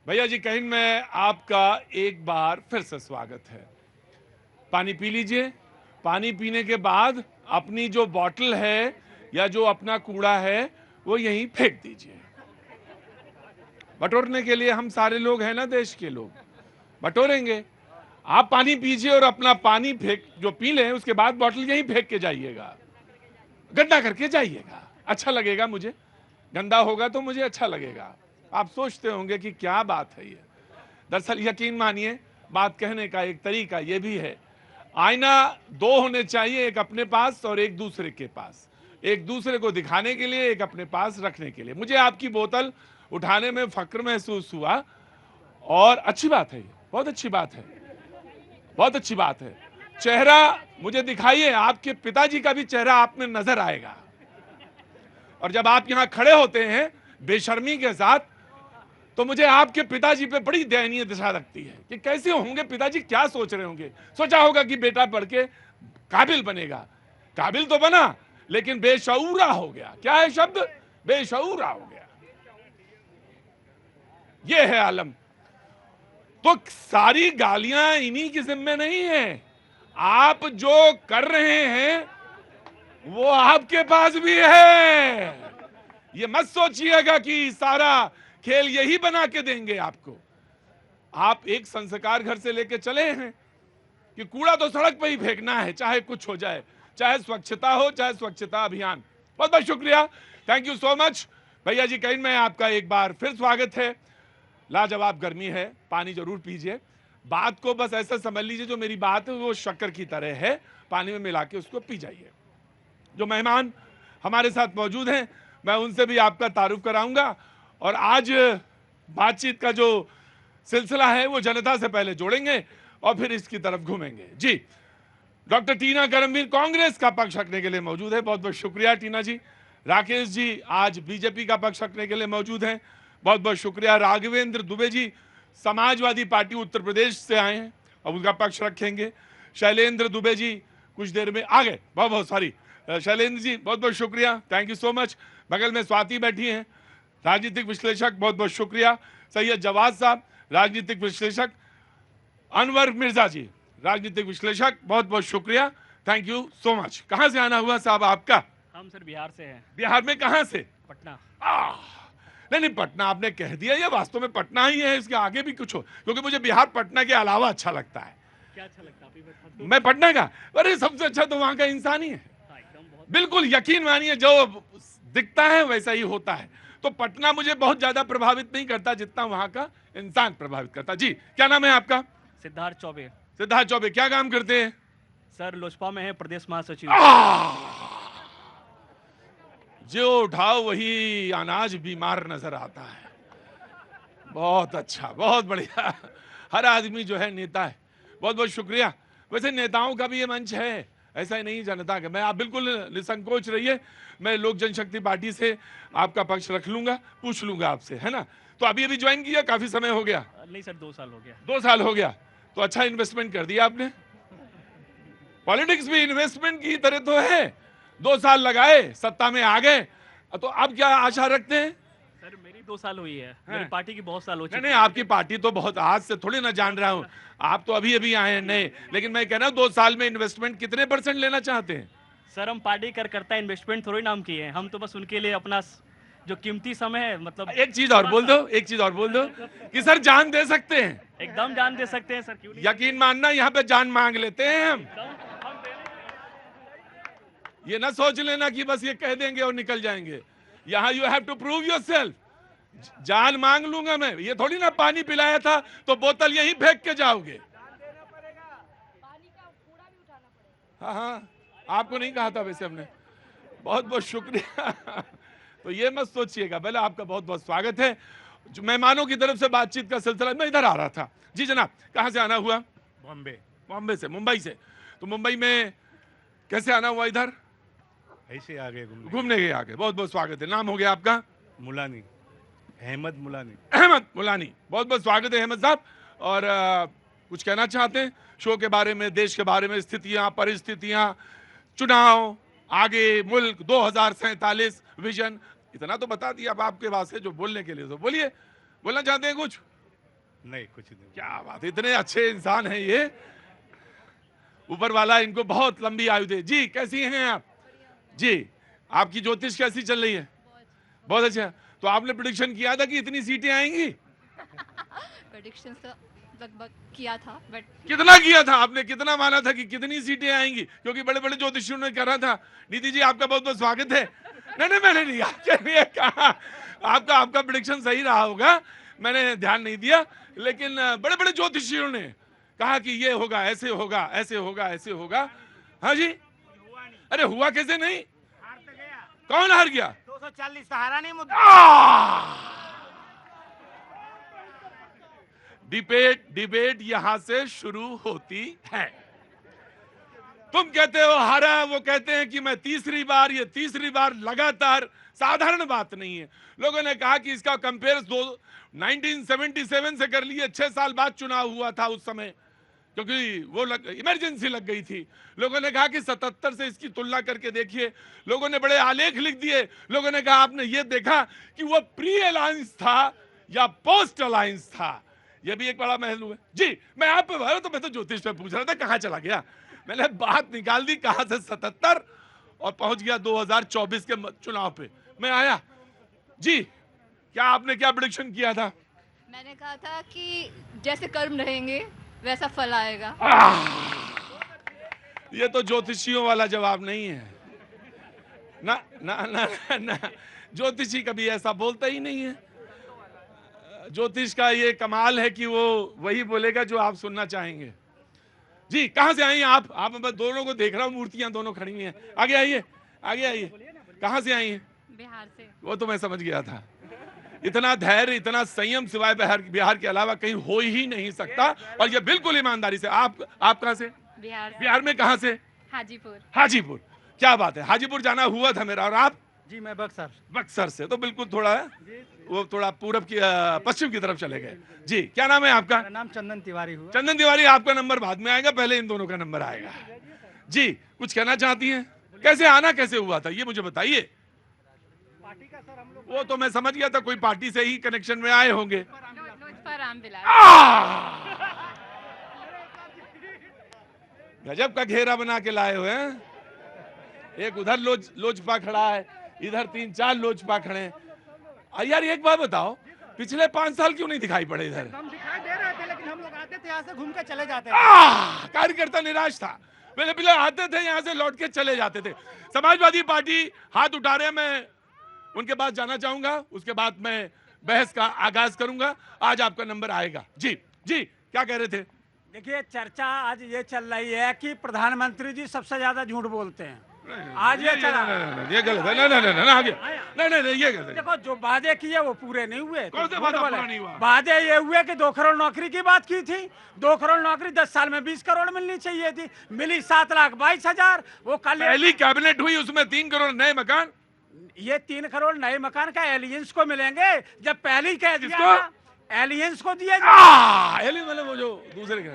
भैया जी कहीं में आपका एक बार फिर से स्वागत है। पानी पी लीजिए। पानी पीने के बाद अपनी जो बॉटल है या जो अपना कूड़ा है वो यहीं फेंक दीजिए। बटोरने के लिए हम सारे लोग हैं ना, देश के लोग बटोरेंगे। आप पानी पीजिए और अपना पानी फेंक जो पी लें उसके बाद बॉटल यहीं फेंक के जाइएगा। गंदा करके जाइएगा, अच्छा लगेगा मुझे। गंदा होगा तो मुझे अच्छा लगेगा। आप सोचते होंगे कि क्या बात है ये। दरअसल यकीन मानिए, बात कहने का एक तरीका ये भी है। आईना दो होने चाहिए, एक अपने पास और एक दूसरे के पास। एक दूसरे को दिखाने के लिए, एक अपने पास रखने के लिए। मुझे आपकी बोतल उठाने में फक्र महसूस हुआ और अच्छी बात है, बहुत अच्छी बात है, बहुत अच्छी बात है। चेहरा मुझे दिखाइए, आपके पिताजी का भी चेहरा आप में नजर आएगा। और जब आप यहां खड़े होते हैं बेशर्मी के साथ, तो मुझे आपके पिताजी पे बड़ी दयनीय दशा लगती है कि कैसे होंगे पिताजी, क्या सोच रहे होंगे। सोचा होगा कि बेटा पढ़ के काबिल बनेगा। काबिल तो बना लेकिन बेशऊरा हो गया। क्या है शब्द? बेशऊरा हो गया। यह है आलम। तो सारी गालियां इन्हीं की जिम्मे नहीं है। आप जो कर रहे हैं वो आपके पास भी है। ये मत सोचिएगा कि सारा खेल यही बना के देंगे आपको। आप एक संस्कार घर से लेके चले हैं कि कूड़ा तो सड़क पे ही फेंकना है, चाहे कुछ हो जाए, चाहे स्वच्छता हो, चाहे स्वच्छता अभियान। बहुत बहुत शुक्रिया, थैंक यू सो मच। भैया जी कहीं में आपका एक बार फिर स्वागत है। लाजवाब गर्मी है, पानी जरूर पीजिए। बात को बस ऐसा समझ लीजिए, जो मेरी बात है वो शक्कर की तरह है, पानी में मिला के उसको पी जाइए। जो मेहमान हमारे साथ मौजूद हैं मैं उनसे भी आपका तारुफ कराऊंगा। और आज बातचीत का जो सिलसिला है वो जनता से पहले जोड़ेंगे और फिर इसकी तरफ घूमेंगे। जी, डॉक्टर टीना करमवीर कांग्रेस का पक्ष रखने के लिए मौजूद है, बहुत बहुत शुक्रिया टीना जी। राकेश जी आज बीजेपी का पक्ष रखने के लिए मौजूद हैं, बहुत बहुत शुक्रिया। राघवेंद्र दुबे जी समाजवादी पार्टी उत्तर प्रदेश से आए हैं और उनका पक्ष रखेंगे। शैलेंद्र दुबे जी कुछ देर में आ गए, बहुत बहुत सॉरी शैलेंद्र जी, बहुत बहुत शुक्रिया, थैंक यू सो मच। बगल में स्वाति बैठी हैं, राजनीतिक विश्लेषक, बहुत बहुत शुक्रिया। सैयद जवाद साहब राजनीतिक विश्लेषक। अनवर मिर्जा जी राजनीतिक विश्लेषक, बहुत बहुत शुक्रिया, थैंक यू सो मच। कहां से आना हुआ साहब आपका? हम सर बिहार से हैं। बिहार में कहां से? पटना। नहीं नहीं, पटना आपने कह दिया, ये वास्तव में पटना ही है, इसके आगे भी कुछ हो? क्योंकि मुझे बिहार पटना के अलावा अच्छा लगता है। क्या अच्छा लगता है आपको? मैं पटना का, अरे सबसे अच्छा तो वहां का इंसान ही है। हाँ, एकदम बहुत। बिल्कुल यकीन मानिए, जो दिखता है वैसा ही होता है। तो पटना मुझे बहुत ज्यादा प्रभावित नहीं करता जितना वहां का इंसान प्रभावित करता। जी, क्या नाम है आपका? सिद्धार्थ चौबे। सिद्धार्थ चौबे, क्या काम करते हैं? सर लोजपा में है प्रदेश महासचिव। जो उठाओ वही अनाज बीमार नजर आता है। बहुत अच्छा, बहुत बढ़िया। हर आदमी जो है नेता है। बहुत बहुत शुक्रिया। वैसे नेताओं का भी ये मंच है, ऐसा ही नहीं जनता का। मैं, आप बिल्कुल निसंकोच रहिए, मैं लोक जनशक्ति पार्टी से आपका पक्ष रख लूंगा, पूछ लूंगा आपसे, है ना? तो अभी अभी ज्वाइन किया, काफी समय हो गया? नहीं सर, 2 साल हो गया। 2 साल हो गया, तो अच्छा इन्वेस्टमेंट कर दिया आपने। पॉलिटिक्स भी इन्वेस्टमेंट की तरह तो है। 2 साल लगाए, सत्ता में आ गए, तो अब क्या आशा रखते हैं? सर मेरी 2 साल हुई है, मेरी पार्टी की बहुत साल हो नहीं चुकी नहीं, है। आपकी पार्टी तो बहुत, आज से थोड़ी ना जान रहा हूं, आप तो अभी अभी आए हैं नए। लेकिन मैं कह रहा हूं 2 साल में इन्वेस्टमेंट कितने % लेना चाहते हैं? सर हम पार्टी करता इन्वेस्टमेंट थोड़ी नाम किए हैं, हम तो बस उनके लिए अपना जो कीमती समय है, मतलब एक चीज और बोल दो, एक चीज और बोल दो कि सर जान दे सकते हैं। एकदम जान दे सकते हैं सर, क्यों नहीं? यकीन मानना, यहाँ पे जान मांग लेते हैं हम। ये ना सोच लेना कि बस ये कह देंगे और निकल जाएंगे। यहाँ you have to prove yourself. जान मांग लूंगा मैं, ये थोड़ी ना पानी पिलाया था तो बोतल यहीं फेंक के जाओगे। हाँ हाँ, आपको नहीं कहा था वैसे हमने। बहुत बहुत शुक्रिया। तो ये मत सोचिएगा। पहले आपका बहुत बहुत स्वागत है। जो मेहमानों की तरफ से बातचीत का सिलसिला, मैं इधर आ रहा था। जी जनाब, कहाँ से आना हुआ? बॉम्बे। बॉम्बे से, मुंबई से। तो मुंबई में कैसे आना हुआ इधर? ऐसे आ गए घूमने गए आगे, बहुत बहुत स्वागत है। नाम हो गया आपका? मुलानी, अहमद मुलानी। अहमद मुलानी, बहुत बहुत स्वागत है अहमद साहब। और कुछ कहना चाहते हैं शो के बारे में, देश के बारे में, स्थितियां, परिस्थितियां, चुनाव, आगे मुल्क 2047 विजन, इतना तो बता दिया। अब आपके पास है जो बोलने के लिए, तो बोलिए, बोलना चाहते हैं कुछ? नहीं, कुछ नहीं। क्या बात, इतने अच्छे इंसान हैं ये। ऊपर वाला इनको बहुत लंबी आयु दे। जी कैसी हैं आप? जी आपकी ज्योतिष कैसी चल रही है? बहुत अच्छा। तो आपने प्रेडिक्शन किया था कि इतनी सीटें आएंगी? प्रेडिक्शन तो लगभग किया था, बट कितना किया था आपने? कितना माना था कि कितनी सीटें आएंगी? क्योंकि बड़े बड़े ज्योतिषियों ने कहा था। नीति जी आपका बहुत बहुत स्वागत है। नहीं मैंने नहीं आपके लिए कहा, आपका प्रेडिक्शन सही रहा होगा, मैंने ध्यान नहीं दिया, लेकिन बड़े बड़े ज्योतिषियों ने कहा कि ये होगा, ऐसे होगा, ऐसे होगा, ऐसे होगा। हाँ जी, अरे हुआ कैसे नहीं? कौन हार गया? 240 हारा नहीं मुद्दा। डिबेट यहां से शुरू होती है। तुम कहते हो हारा, वो कहते हैं कि मैं तीसरी बार, ये तीसरी बार लगातार, साधारण बात नहीं है। लोगों ने कहा कि इसका कंपेयर 1977 से कर लिए, 6 साल बाद चुनाव हुआ था उस समय, क्योंकि वो इमरजेंसी लग गई थी। लोगों ने कहा कि 77 से इसकी तुलना करके देखिए। लोगों ने बड़े आलेख लिख दिए। लोगों ने कहा आपने ये देखा कि वो प्री अलायंस था या पोस्ट अलायंस था? ये भी एक बड़ा महल है। जी मैं आप पे तो मैं तो ज्योतिष पे पूछ रहा था, कहां चला गया? मैंने बात निकाल दी कहां से 77 और पहुंच गया 2024 के चुनाव पे मैं आया। जी क्या आपने क्या प्रेडिक्शन किया था? मैंने कहा था कि जैसे कर्म रहेंगे वैसा फल आएगा। ये तो ज्योतिषियों वाला जवाब नहीं है ना ना ना ना, ज्योतिषी कभी ऐसा बोलता ही नहीं है। ज्योतिष का ये कमाल है कि वो वही बोलेगा जो आप सुनना चाहेंगे। जी कहां से आई हैं आप? मैं दोनों को देख रहा हूं, मूर्तियां दोनों खड़ी हुई हैं। आगे आइए, आगे आइए। कहां से आई हैं? बिहार से। वो तो मैं समझ गया था। इतना धैर्य, इतना संयम सिवाय बिहार के अलावा कहीं हो ही नहीं सकता, और ये बिल्कुल ईमानदारी से। आप कहां से? बिहार में कहां से? हाजीपुर। हाजीपुर, क्या बात है। हाजीपुर जाना हुआ था मेरा। और आप? जी मैं बक्सर से, तो बिल्कुल थोड़ा वो थोड़ा पूरब की पश्चिम की तरफ चले गए। जी क्या नाम है आपका? मेरा नाम चंदन तिवारी हुआ। चंदन तिवारी, आपका नंबर बाद में आएगा, पहले इन दोनों का नंबर आएगा। जी कुछ कहना चाहती हैं? कैसे आना कैसे हुआ था ये मुझे बताइए। पार्टी का सर हम लोग वो तो मैं समझ गया था, कोई पार्टी से ही कनेक्शन में आए होंगे। गजब का घेरा बना के लाए हुए हैं। एक उधर लोजपा खड़ा है, इधर 3-4 लोजपा खड़े हैं। यार एक बात बताओ, पिछले 5 साल क्यों नहीं दिखाई पड़े इधर? हम दिखाई दे रहे थे, लेकिन हम लोग आते थे यहाँ से घूम के चले जाते थे। कार्यकर्ता निराश था। पहले आते थे यहाँ से लौट के चले जाते थे। समाजवादी पार्टी हाथ उठा रहे हैं, मैं उनके पास जाना चाहूंगा, उसके बाद मैं बहस का आगाज करूंगा। आज आपका नंबर आएगा। जी क्या कह रहे थे? देखिए चर्चा आज ये चल रही है कि प्रधानमंत्री जी सबसे ज्यादा झूठ बोलते हैं। आज ये चला, ये गलत है। नहीं ये गलत है। देखो जो वादे किए वो पूरे नहीं हुए। कौन से वादा पूरा नहीं हुआ? वादे ये हुए कि 2 करोड़ नौकरी की बात की थी। 2 करोड़ नौकरी 10 साल में 20 करोड़ मिलनी चाहिए थी, मिली 7,22,000। वो कल पहली कैबिनेट हुई, उसमें 3 करोड़ नए मकान। ये 3 करोड़ नए मकान का एलियंस को मिलेंगे। जब पहले ही कह दिया था, एलियंस को दिए एलियंस मतलब वो जो दूसरे के।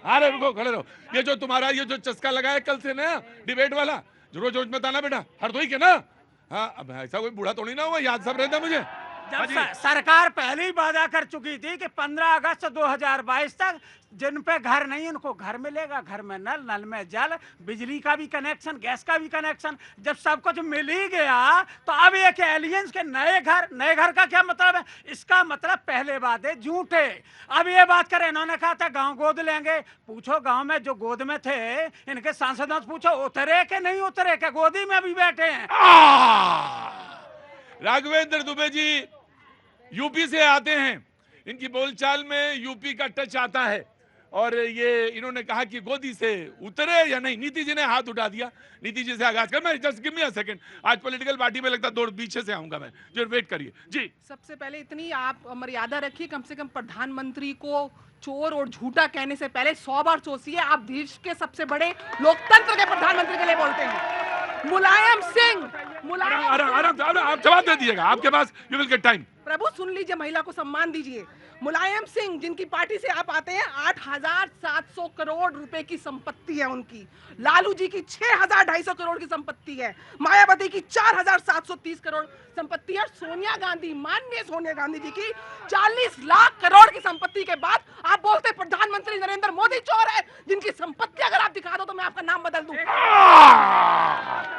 अरे रुको, खड़े रहो। ये जो तुम्हारा ये जो चस्का लगा है कल से ना, डिबेट वाला, जो रोज मत आना बेटा, हरदोई के ना। हाँ अब ऐसा कोई बूढ़ा तो नहीं ना हुआ, याद सब रहता मुझे। जब सरकार पहले ही वादा कर चुकी थी कि 15 अगस्त 2022 तक जिन पे घर नहीं उनको घर मिलेगा, घर में नल, नल में जल, बिजली का भी कनेक्शन, गैस का भी कनेक्शन। जब सब कुछ मिल ही गया तो अब एक एलियंस के नए घर का क्या मतलब है? इसका मतलब पहले वादे झूठे। अब ये बात करें, इन्होंने कहा था गांव गोद लेंगे। पूछो गांव में जो गोद में थे इनके सांसदों से पूछो उतरे के नहीं उतरे, के गोदी में अभी बैठे हैं। राघवेंद्र दुबे जी यूपी से आते हैं, इनकी बोलचाल में यूपी का टच आता है, और ये इन्होंने कहा कि गोदी से उतरे या नहीं। नीति जी ने हाथ उठा दिया। नीति जी से आगाज कर। मैं just give me a second, आज पॉलिटिकल पार्टी में लगता दौड़ पीछे से आऊंगा मैं, जो वेट करिए। जी सबसे पहले इतनी आप मर्यादा रखिए, कम से कम प्रधानमंत्री को चोर और झूठा कहने से पहले 100 बार सोचिए। आप देश के सबसे बड़े लोकतंत्र के प्रधानमंत्री के लिए बोलते हैं। मुलायम सिंह, आराम आप जवाब दे दीजिएगा, आपके पास यू विल गेट टाइम। प्रभु सुन लीजिए, महिला को सम्मान दीजिए। मुलायम सिंह जिनकी पार्टी से आप आते हैं, 8,700 करोड़ रुपए की संपत्ति है उनकी। लालू जी की 6,250 करोड़ की संपत्ति है। मायावती की 4,730 करोड़ संपत्ति है। सोनिया गांधी, माननीय सोनिया गांधी जी की 40 लाख करोड़ की संपत्ति के बाद आप बोलते प्रधानमंत्री नरेंद्र मोदी चोर है, जिनकी संपत्ति अगर आप दिखा दो तो मैं आपका नाम बदल दूं।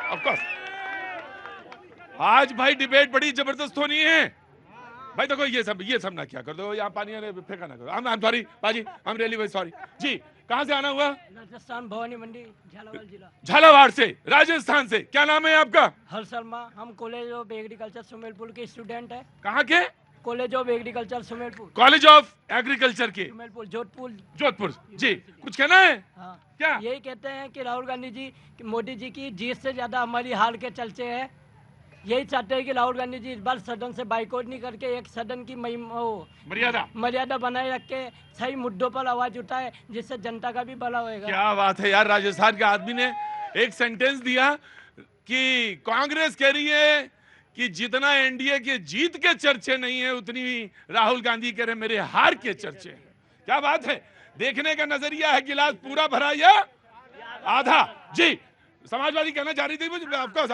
ऑफ कोर्स आज भाई डिबेट बड़ी जबरदस्त होनी है भाई। देखो ये सब ना क्या कर दो, यहाँ पानी फेंका ना करो। आई am sorry baji, I am really very sorry ji. कहाँ से आना हुआ? राजस्थान भवानी मंडी, झालावाड़ जिला। झालावाड़ से, राजस्थान से। क्या नाम है आपका? हर शर्मा। हम कॉलेज ऑफ एग्रीकल्चर सुमेरपुर के स्टूडेंट है। कहाँ के? College of agriculture Sumerpur. College of agriculture के सुमेरपुर, जोधपुर। जोधपुर जी। कुछ कहना है? हाँ, क्या? यही कहते हैं कि राहुल गांधी जी, मोदी जी की जीत से ज्यादा हमारी हार के चलते हैं। यही चाहते हैं कि राहुल गांधी जी इस बार सदन से बाइकआउट नहीं करके एक सदन की मर्यादा बनाए रख के सही मुद्दों पर आवाज उठाए, जिससे जनता का भी भला होगा। क्या बात है यार, राजस्थान के आदमी ने एक सेंटेंस दिया कि कांग्रेस कह रही है कि जितना एनडीए के जीत के चर्चे नहीं है, उतनी राहुल गांधी कह रहे मेरे हार के चर्चे हैं। क्या बात है, देखने का नजरिया है गिलास पूरा भरा या आधा। जी समाजवादी कहना चाह रही थी मुझे, आपको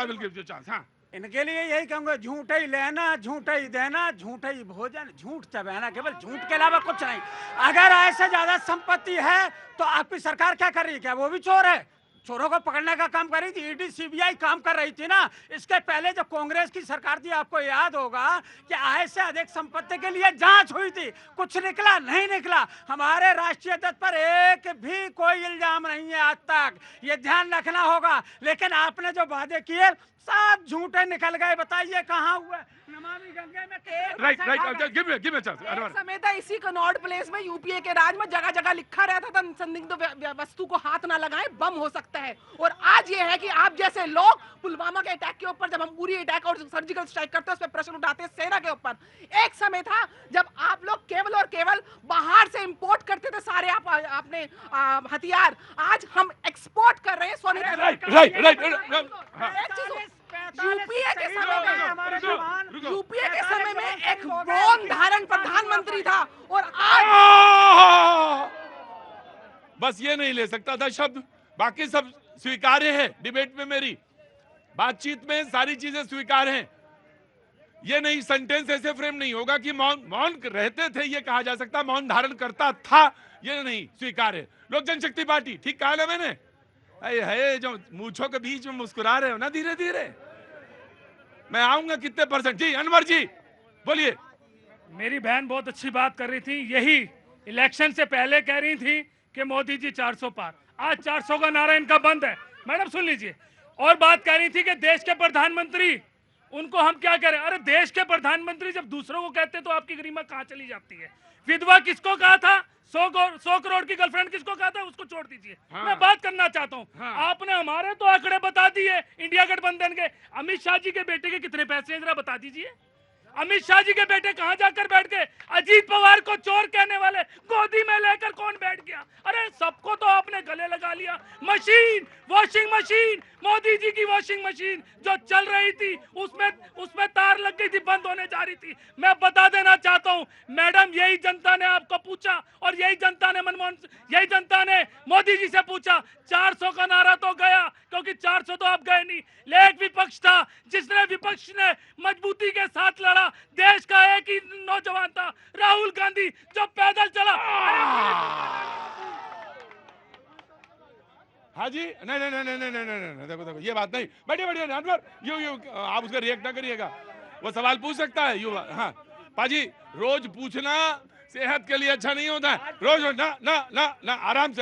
चांस। हाँ, इनके लिए यही कहूंगा, झूठ ही लेना, झूठ ही देना, झूठ ही भोजन, झूठ चबाना, केवल झूठ के अलावा कुछ नहीं। अगर ऐसे ज्यादा संपत्ति है तो आपकी सरकार क्या कर रही है? क्या वो भी चोर है? चोरों को पकड़ने का काम कर रही थी, ईडी सीबीआई काम कर रही थी ना। इसके पहले जो कांग्रेस की सरकार थी, आपको याद होगा कि आय से अधिक संपत्ति के लिए जांच हुई थी, कुछ निकला नहीं निकला। हमारे राष्ट्रीय अध्यक्ष पर एक भी कोई इल्जाम नहीं है आज तक, ये ध्यान रखना होगा। लेकिन आपने जो वादे किए सब झूठे निकल गए। बताइए कहाँ हुआ? नमामि गंगे में राइट गिव मी चांस। एक समय था इसी कनॉट प्लेस में, यूपीए के राज में जगह जगह लिखा रहता था संदिग्ध वस्तु को हाथ ना लगाएं, बम हो सकता है। और आज ये है कि आप जैसे लोग पुलवामा के अटैक के ऊपर, जब हम पूरी अटैक और सर्जिकल स्ट्राइक करते हैं, उस पर प्रश्न उठाते हैं सेना के ऊपर। एक समय था जब आप लोग केवल और केवल बाहर से इंपोर्ट करते थे सारे आपने हथियार। आज हम एक्सपोर्ट कर रहे हैं सोने। यूपीए के समय में एक मौन धारण प्रधानमंत्री था, और आज बस ये नहीं ले सकता था शब्द, बाकी सब स्वीकार्य है। डिबेट में मेरी बातचीत में सारी चीजें स्वीकार्य हैं। ये नहीं, सेंटेंस ऐसे फ्रेम नहीं होगा कि मौन रहते थे, ये कहा जा सकता मौन धारण करता था, ये नहीं स्वीकार्य। लोक जनशक्ति पार्टी, ठीक कहा ना मैंने? है जो मूंछों के बीच में मुस्कुरा रहे हो ना धीरे धीरे, मैं आऊंगा कितने परसेंट। जी अनवर जी बोलिए। मेरी बहन बहुत अच्छी बात कर रही थी, यही इलेक्शन से पहले कह रही थी कि मोदी जी 400 पार। आज 400 का नारा इनका बंद है। मैडम सुन लीजिए। और बात कर रही थी कि देश के प्रधानमंत्री, उनको हम क्या करें? अरे देश के प्रधानमंत्री जब दूसरों को कहते तो आपकी गरिमा कहाँ चली जाती है? विधवा किसको कहा था? 100 करोड़ की गर्लफ्रेंड किसको कहा था? उसको छोड़ दीजिए। हाँ। मैं बात करना चाहता हूँ। हाँ। आपने हमारे तो आंकड़े बता दिए इंडिया गठबंधन के। अमित शाह जी के बेटे के कितने पैसे हैं जरा बता दीजिए। अमित शाह जी के बेटे कहां जाकर बैठ गए? अजीत पवार को चोर कहने वाले गोदी में लेकर कौन बैठ गया? अरे सबको तो आपने गले लगा लिया। Machine, washing machine, Modi ji की वॉशिंग मशीन जो चल रही थी उसमें तार लग गई थी, बंद होने जा रही थी। मैं बता देना चाहता हूं मैडम, यही जनता ने आपको पूछा और यही जनता ने मोदी जी से पूछा। 400 का नारा तो गया, क्योंकि 400 तो आप गए नहीं। एक विपक्ष था जिसने विपक्ष ने मजबूती के साथ लड़ा। देश का एक ही नौजवान था, राहुल गांधी, जो पैदल चला। हाँ जी, नहीं, देखो ये बात नहीं। बैठिए अनवर, यू आप उसका रिएक्ट ना करिएगा, वो सवाल पूछ सकता है। यू हाँ पाजी, रोज पूछना सेहत के लिए अच्छा नहीं होता है। रोज ना आराम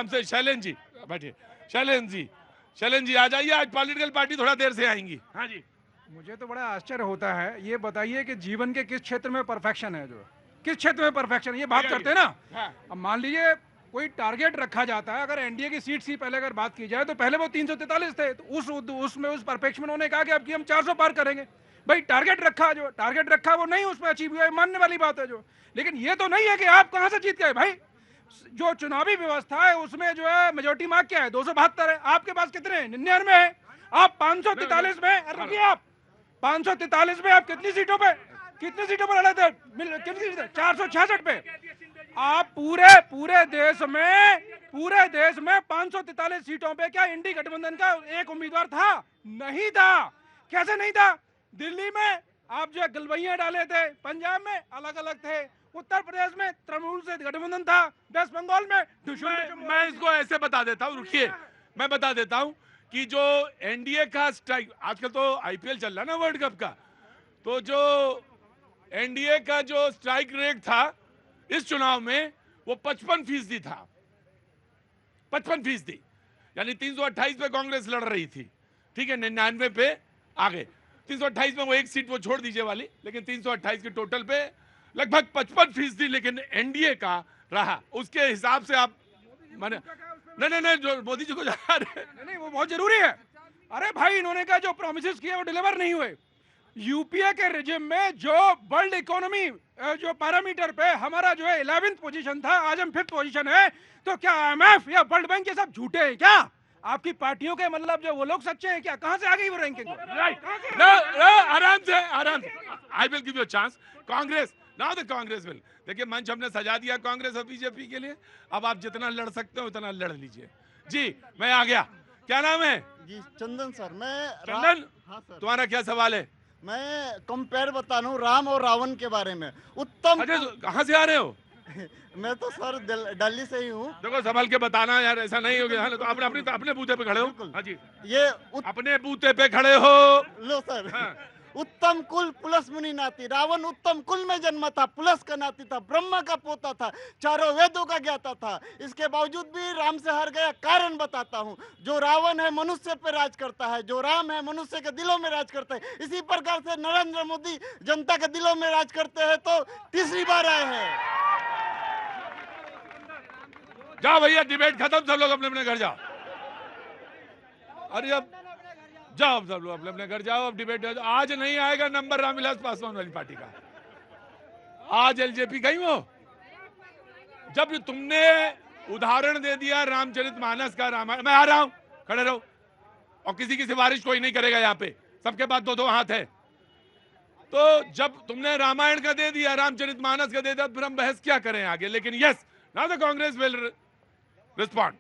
से शैलेंद्र जी बैठिए। शैलेंद्र जी आ जाइए, आज पॉलिटिकल पार्टी थोड़ा देर से आएंगी। हाँ जी। मुझे तो बड़ा आश्चर्य होता है, ये बताइए कि जीवन के किस क्षेत्र में परफेक्शन है? जो किस क्षेत्र में परफेक्शन, ये बात करते हैं ना। हाँ। अब मान लीजिए कोई टारगेट रखा जाता है, अगर एनडीए की सीट की पहले अगर बात की जाए तो पहले वो 343 थे, तो उस परफेक्शन उन्होंने कहा कि अब की हम 400 पार करेंगे। भाई टारगेट रखा वो नहीं उसमें अचीव हुआ, मानने वाली बात है जो। लेकिन ये तो नहीं है कि आप कहां से जीत गए। भाई जो चुनावी व्यवस्था है उसमें जो है मेजोरिटी मार्क क्या है? 272 है। आपके पास कितने? 99 है। आप 543 में रुकिए। आप 543 में आप कितनी सीटों पे लड़े थे? कितनी सीटें? 466 पे। आप पूरे देश में 543 सीटों पे क्या इंडी गठबंधन का एक उम्मीदवार था? नहीं था। कैसे नहीं था? दिल्ली में आप जो गलबैया डाले थे, पंजाब में अलग अलग थे, उत्तर प्रदेश में तृणमूल से गठबंधन था, वेस्ट बंगाल में मैं इसको ऐसे बता देता हूँ, रुकिए, मैं बता देता हूँ कि जो एनडीए का स्ट्राइक, आजकल तो आईपीएल चल रहा है ना वर्ल्ड कप का, तो जो एनडीए का जो स्ट्राइक रेट था इस चुनाव में वो 55% था। 55%, यानी 328 पे कांग्रेस लड़ रही थी, ठीक है, 99 पे आ गए। 328 में वो एक सीट वो छोड़ दीजिए वाली, लेकिन 328 के टोटल पे लगभग 55% लेकिन एनडीए का रहा। उसके हिसाब से आप माने नहीं जो मोदी जी को जा रहे नहीं, वो बहुत जरूरी है। अरे भाई, इन्होंने कहा जो प्रॉमिसेस किए वो डिलीवर नहीं हुए। यूपीए के रिजिम में जो वर्ल्ड इकोनॉमी जो पैरामीटर पे हमारा जो है 11th पोजीशन था, आज हम 5th पोजीशन है। तो क्या आईएमएफ या वर्ल्ड बैंक ये सब झूठे हैं क्या? आपकी पार्टियों के मतलब जो वो लोग सच्चे हैं क्या? कहां से आ गई वो रैंकिंग? आराम से I will give you chance. Congress now the Congress will, देखिए मंच हमने सजा दिया कांग्रेस और बीजेपी के लिए, अब आप जितना लड़ सकते हो उतना लड़ लीजिए। जी मैं आ गया, क्या नाम है? जी चंदन सर। मैं चंदन, हाँ सर, तुम्हारा क्या सवाल है? मैं कंपेयर बता रहा हूँ राम और रावण के बारे में। उत्तम कहाँ से आ रहे हो? मैं तो सर दिल्ली से ही हूँ। देखो संभल के बताना यार, ऐसा नहीं हो गया। तो अपने बूथे पे खड़े हो। हाँ जी, ये अपने बूथे पे खड़े हो। लो सर। हाँ। उत्तम कुल प्लस मुनि नाती। रावण उत्तम कुल में जन्मा था, प्लस का नाती था, ब्रह्मा का पोता था, चारों वेदों का ज्ञाता था। इसके बावजूद भी राम से हार गया। कारण बताता हूँ। जो रावण है मनुष्य पे राज करता है, जो राम है मनुष्य के दिलों में राज करता है। इसी प्रकार से नरेंद्र मोदी जनता के दिलों में राज करते हैं, तो तीसरी बार आए हैं। जाओ भैया, डिबेट खत्म, सब लोग अपने अपने घर जाओ। अरे अब जाओ सब लोग अपने अपने घर जाओ, अब डिबेट। आज नहीं आएगा नंबर रामविलास पासवान वाली पार्टी का। आज एलजेपी गई वो, जब तुमने उदाहरण दे दिया रामचरितमानस का, रामायण। मैं आ रहा हूं, खड़े रहो। और किसी की सिफारिश कोई नहीं करेगा यहाँ पे, सबके पास 2-2 हाथ है। तो जब तुमने रामायण का दे दिया, रामचरितमानस का दे दिया, फिर हम बहस क्या करें आगे? लेकिन yes, now the Congress will respond.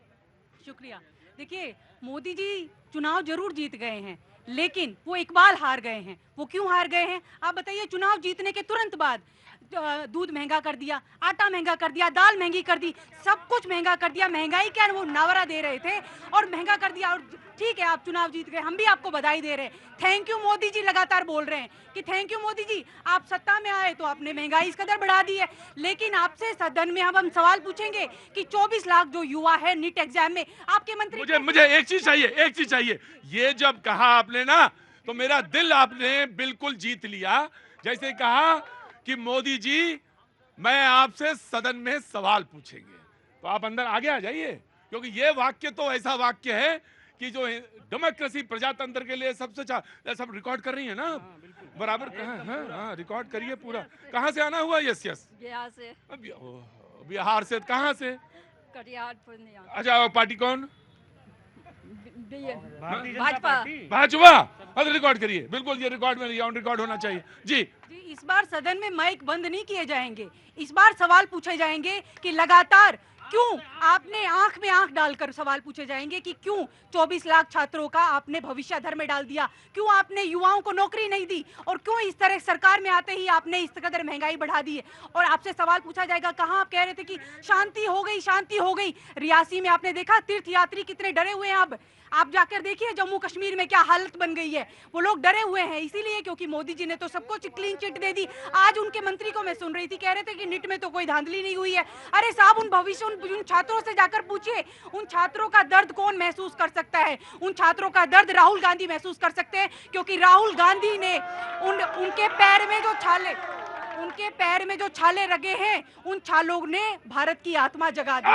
शुक्रिया। देखिए, मोदी जी चुनाव जरूर जीत गए हैं, लेकिन वो इकबाल हार गए हैं। वो क्यों हार गए हैं आप बताइए? चुनाव जीतने के तुरंत बाद दूध महंगा कर दिया, आटा महंगा कर दिया, दाल महंगी कर दी, सब कुछ महंगा कर दिया। महंगाई क्या वो नावरा दे रहे थे और महंगा कर दिया। और ठीक है, आप चुनाव जीत गए, हम भी आपको बधाई दे रहे हैं। थैंक यू मोदी जी, लगातार बोल रहे हैं कि थैंक यू मोदी जी, आप सत्ता में आए तो आपने महंगाई इस कदर बढ़ा दी है। लेकिन आपसे सदन में हम सवाल पूछेंगे कि 24 लाख जो युवा है नीट एग्जाम में, आपके मंत्री। मुझे एक चीज चाहिए। ये जब कहा आपने ना, तो मेरा दिल आपने बिल्कुल जीत लिया। जैसे कहा कि मोदी जी मैं आपसे सदन में सवाल पूछेंगे, तो आप अंदर आगे आ जाइए, क्योंकि ये वाक्य तो ऐसा वाक्य है कि जो डेमोक्रेसी प्रजातंत्र के लिए सबसे सब रिकॉर्ड कर रही है ना। बराबर हाँ, रिकॉर्ड करिए पूरा। कहाँ से आना हुआ? यस बिहार से। बिहार से कहाँ से? कटिहार पूर्णिया। अच्छा, पार्टी कौन? भाजपा। रिकॉर्ड करिए, बिल्कुल ये रिकॉर्ड में ऑन रिकॉर्ड होना चाहिए। जी इस बार सदन में माइक बंद नहीं किए जाएंगे। इस बार सवाल पूछे जाएंगे कि लगातार क्यों आपने आंख में आंख डालकर सवाल पूछे जाएंगे कि क्यों 24 लाख छात्रों का आपने भविष्य अंधेरे में डाल दिया, क्यों आपने युवाओं को नौकरी नहीं दी, और क्यों इस तरह सरकार में आते ही आपने इस कदर महंगाई बढ़ा दी है। और आपसे सवाल पूछा जाएगा, कहाँ आप कह रहे थे कि शांति हो गई। रियासी में आपने देखा तीर्थ यात्री कितने डरे हुए हैं। अब आप जाकर देखिए जम्मू कश्मीर में क्या हालत बन गई है। वो लोग डरे हुए हैं इसीलिए क्योंकि मोदी जी ने तो सबको क्लीन चिट दे दी। आज उनके मंत्री को मैं सुन रही थी, कह रहे थे कि नीट में तो कोई धांधली नहीं हुई है। अरे साहब, उन छात्रों से जाकर पूछिए, उन छात्रों का दर्द कौन महसूस कर सकता है? उन छात्रों का दर्द राहुल गांधी महसूस कर सकते हैं, क्योंकि राहुल गांधी ने उनके पैर में जो छाले लगे हैं, उन छालों ने भारत की आत्मा जगा दी।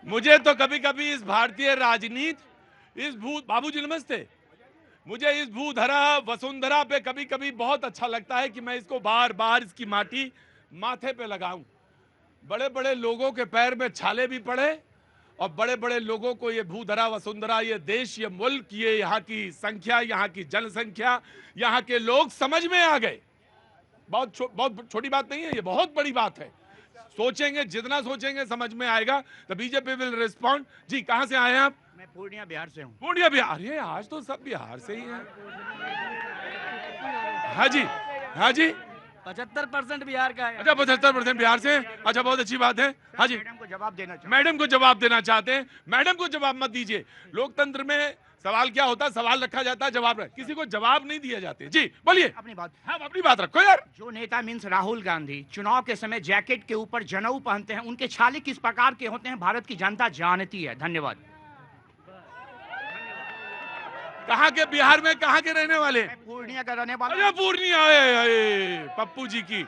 मुझे तो कभी कभी इस भारतीय राजनीति, इस बाबूजी नमस्ते, मुझे इस भूधरा वसुंधरा पे कभी कभी बहुत अच्छा लगता है कि मैं इसको बार बार इसकी माटी माथे पे लगाऊं। बड़े बड़े लोगों के पैर में छाले भी पड़े और बड़े बड़े लोगों को ये भूधरा वसुंधरा, ये देश, ये मुल्क, ये यहाँ की संख्या, यहाँ की जनसंख्या, यहाँ के लोग समझ में आ गए। बहुत छोटी बात नहीं है, ये बहुत बड़ी बात है। सोचेंगे, जितना सोचेंगे समझ में आएगा। तो बीजेपी विल रिस्पॉन्ड। जी, कहां से आए हैं आप? मैं पूर्णिया बिहार से हूँ। पूर्णिया बिहार? अरे आज तो सब बिहार से ही है। हाँ जी, हाँ जी, 75% बिहार का है। अच्छा, 75% बिहार से। अच्छा, बहुत अच्छी बात है। हाँ जी, मैडम को जवाब देना चाहूँ। मैडम को जवाब देना चाहते हैं। मैडम को जवाब मत दीजिए। लोकतंत्र में सवाल क्या होता है? सवाल रखा जाता है, जवाब किसी को जवाब नहीं दिया जाते। जी बोलिए। अपनी बात। हाँ, अपनी बात रखो यार। जो नेता मीन्स राहुल गांधी चुनाव के समय जैकेट के ऊपर जनेऊ पहनते हैं, उनके छाले किस प्रकार के होते हैं भारत की जनता जानती है। धन्यवाद। कहाँ के? बिहार में कहाँ के रहने वाले? पूर्णिया का रहने वाला। अरे पूर्णिया, पप्पू जी की,